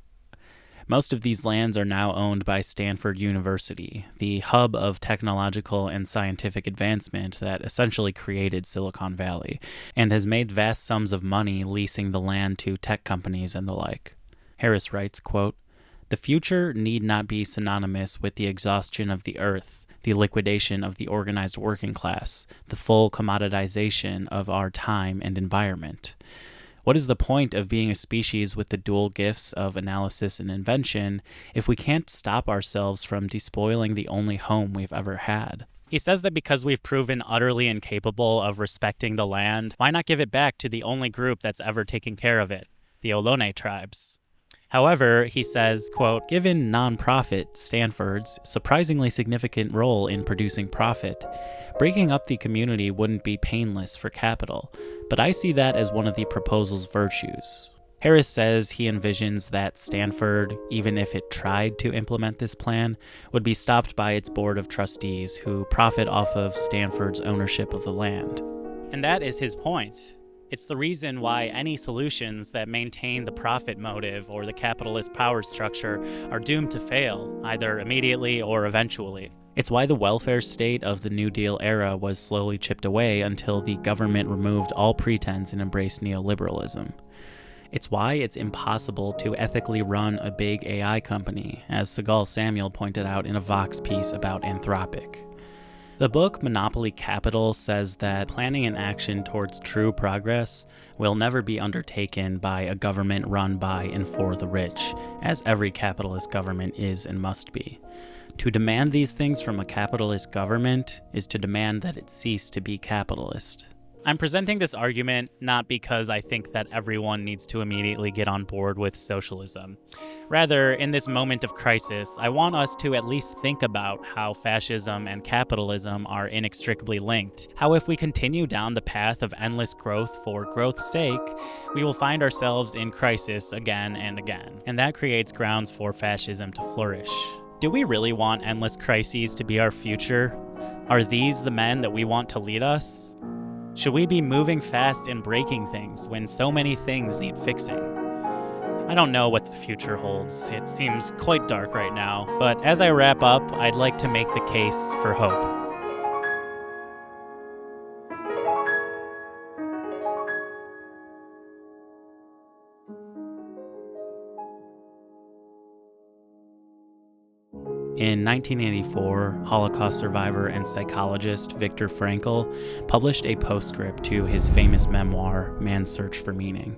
Most of these lands are now owned by Stanford University, the hub of technological and scientific advancement that essentially created Silicon Valley, and has made vast sums of money leasing the land to tech companies and the like. Harris writes, quote, "The future need not be synonymous with the exhaustion of the earth, the liquidation of the organized working class, the full commoditization of our time and environment. What is the point of being a species with the dual gifts of analysis and invention if we can't stop ourselves from despoiling the only home we've ever had?" He says that because we've proven utterly incapable of respecting the land, why not give it back to the only group that's ever taken care of it, the Ohlone tribes? However, he says, quote, "Given nonprofit Stanford's surprisingly significant role in producing profit, breaking up the community wouldn't be painless for capital, but I see that as one of the proposal's virtues." Harris says he envisions that Stanford, even if it tried to implement this plan, would be stopped by its board of trustees who profit off of Stanford's ownership of the land. And that is his point. It's the reason why any solutions that maintain the profit motive or the capitalist power structure are doomed to fail, either immediately or eventually. It's why the welfare state of the New Deal era was slowly chipped away until the government removed all pretense and embraced neoliberalism. It's why it's impossible to ethically run a big AI company, as Segal Samuel pointed out in a Vox piece about Anthropic. The book Monopoly Capital says that planning and action towards true progress will never be undertaken by a government run by and for the rich, as every capitalist government is and must be. To demand these things from a capitalist government is to demand that it cease to be capitalist. I'm presenting this argument not because I think that everyone needs to immediately get on board with socialism. Rather, in this moment of crisis, I want us to at least think about how fascism and capitalism are inextricably linked. How if we continue down the path of endless growth for growth's sake, we will find ourselves in crisis again and again. And that creates grounds for fascism to flourish. Do we really want endless crises to be our future? Are these the men that we want to lead us? Should we be moving fast and breaking things when so many things need fixing? I don't know what the future holds. It seems quite dark right now, but as I wrap up, I'd like to make the case for hope. In 1984, Holocaust survivor and psychologist Viktor Frankl published a postscript to his famous memoir, Man's Search for Meaning.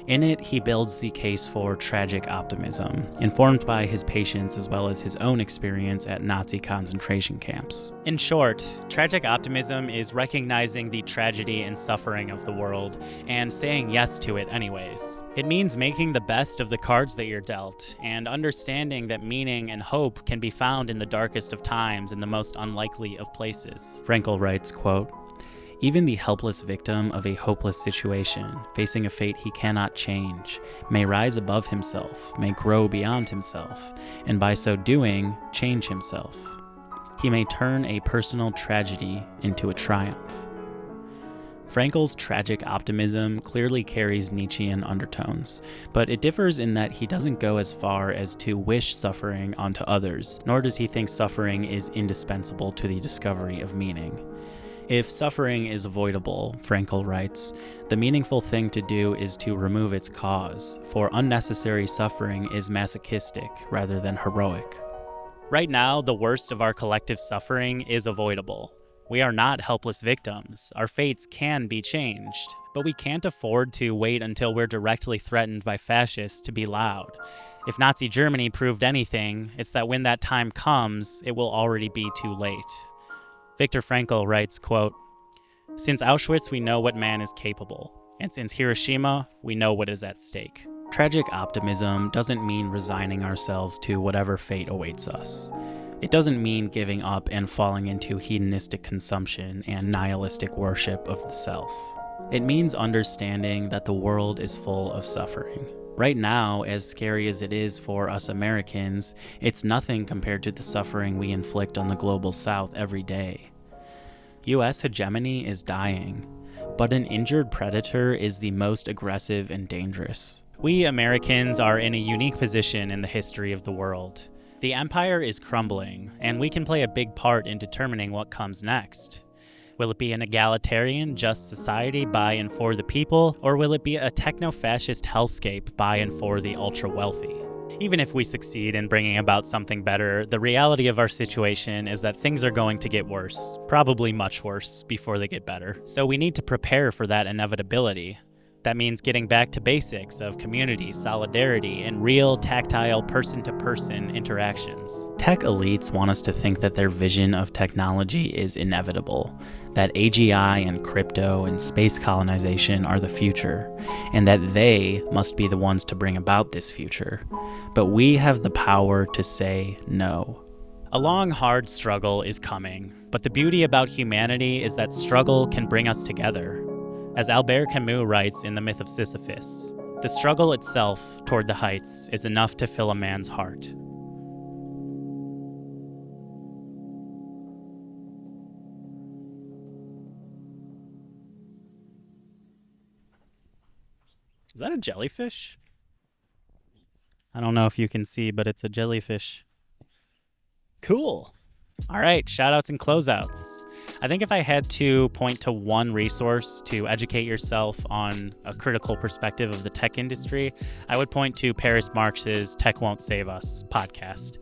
In it, he builds the case for tragic optimism, informed by his patients as well as his own experience at Nazi concentration camps. In short, tragic optimism is recognizing the tragedy and suffering of the world and saying yes to it anyways. It means making the best of the cards that you're dealt and understanding that meaning and hope can be found in the darkest of times in the most unlikely of places. Frankl writes, quote, "Even the helpless victim of a hopeless situation, facing a fate he cannot change, may rise above himself, may grow beyond himself, and by so doing, change himself. He may turn a personal tragedy into a triumph." Frankl's tragic optimism clearly carries Nietzschean undertones, but it differs in that he doesn't go as far as to wish suffering onto others, nor does he think suffering is indispensable to the discovery of meaning. If suffering is avoidable, Frankl writes, the meaningful thing to do is to remove its cause, for unnecessary suffering is masochistic rather than heroic. Right now, the worst of our collective suffering is avoidable. We are not helpless victims. Our fates can be changed, but we can't afford to wait until we're directly threatened by fascists to be loud. If Nazi Germany proved anything, it's that when that time comes, it will already be too late. Viktor Frankl writes, quote, "Since Auschwitz, we know what man is capable, and since Hiroshima, we know what is at stake." Tragic optimism doesn't mean resigning ourselves to whatever fate awaits us. It doesn't mean giving up and falling into hedonistic consumption and nihilistic worship of the self. It means understanding that the world is full of suffering. Right now, as scary as it is for us Americans, it's nothing compared to the suffering we inflict on the global South every day. US hegemony is dying, but an injured predator is the most aggressive and dangerous. We Americans are in a unique position in the history of the world. The empire is crumbling, and we can play a big part in determining what comes next. Will it be an egalitarian, just society by and for the people, or will it be a techno-fascist hellscape by and for the ultra-wealthy? Even if we succeed in bringing about something better, the reality of our situation is that things are going to get worse, probably much worse, before they get better. So we need to prepare for that inevitability. That means getting back to basics of community, solidarity, and real tactile person-to-person interactions. Tech elites want us to think that their vision of technology is inevitable, that AGI and crypto and space colonization are the future, and that they must be the ones to bring about this future. But we have the power to say no. A long, hard struggle is coming, but the beauty about humanity is that struggle can bring us together. As Albert Camus writes in The Myth of Sisyphus, the struggle itself toward the heights is enough to fill a man's heart. Is that a jellyfish? I don't know if you can see, but it's a jellyfish. Cool. All right, shout-outs and closeouts. I think if I had to point to one resource to educate yourself on a critical perspective of the tech industry, I would point to Paris Marx's Tech Won't Save Us podcast.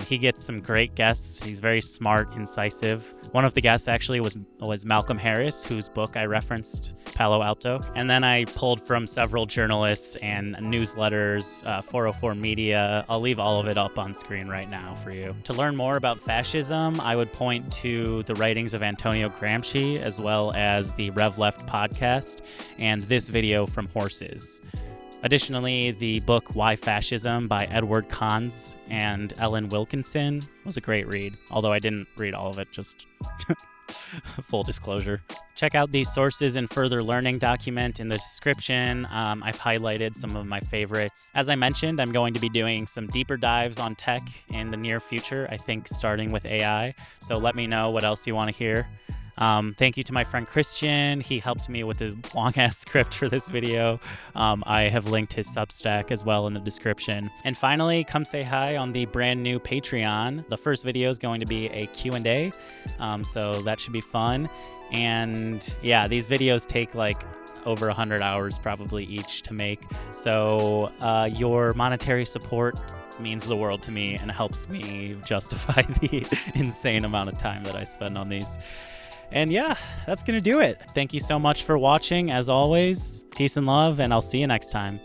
He gets some great guests. He's very smart, incisive. One of the guests actually was Malcolm Harris, whose book I referenced, Palo Alto. And then I pulled from several journalists and newsletters, 404 Media. I'll leave all of it up on screen right now for you. To learn more about fascism, I would point to the writings of Antonio Gramsci, as well as the Rev Left podcast, and this video from Horses. Additionally, the book Why Fascism by Edward Kahns and Ellen Wilkinson was a great read, although I didn't read all of it, just full disclosure. Check out the sources and further learning document in the description. I've highlighted some of my favorites. As I mentioned, I'm going to be doing some deeper dives on tech in the near future, I think starting with AI, so let me know what else you want to hear. Thank you to my friend Christian. He helped me with his long-ass script for this video. I have linked his Substack as well in the description. And finally, come say hi on the brand new Patreon. The first video is going to be a Q&A, so that should be fun. And yeah, these videos take like over 100 hours probably each to make. So your monetary support means the world to me and helps me justify the insane amount of time that I spend on these. And yeah, that's going to do it. Thank you so much for watching. As always, peace and love, and I'll see you next time.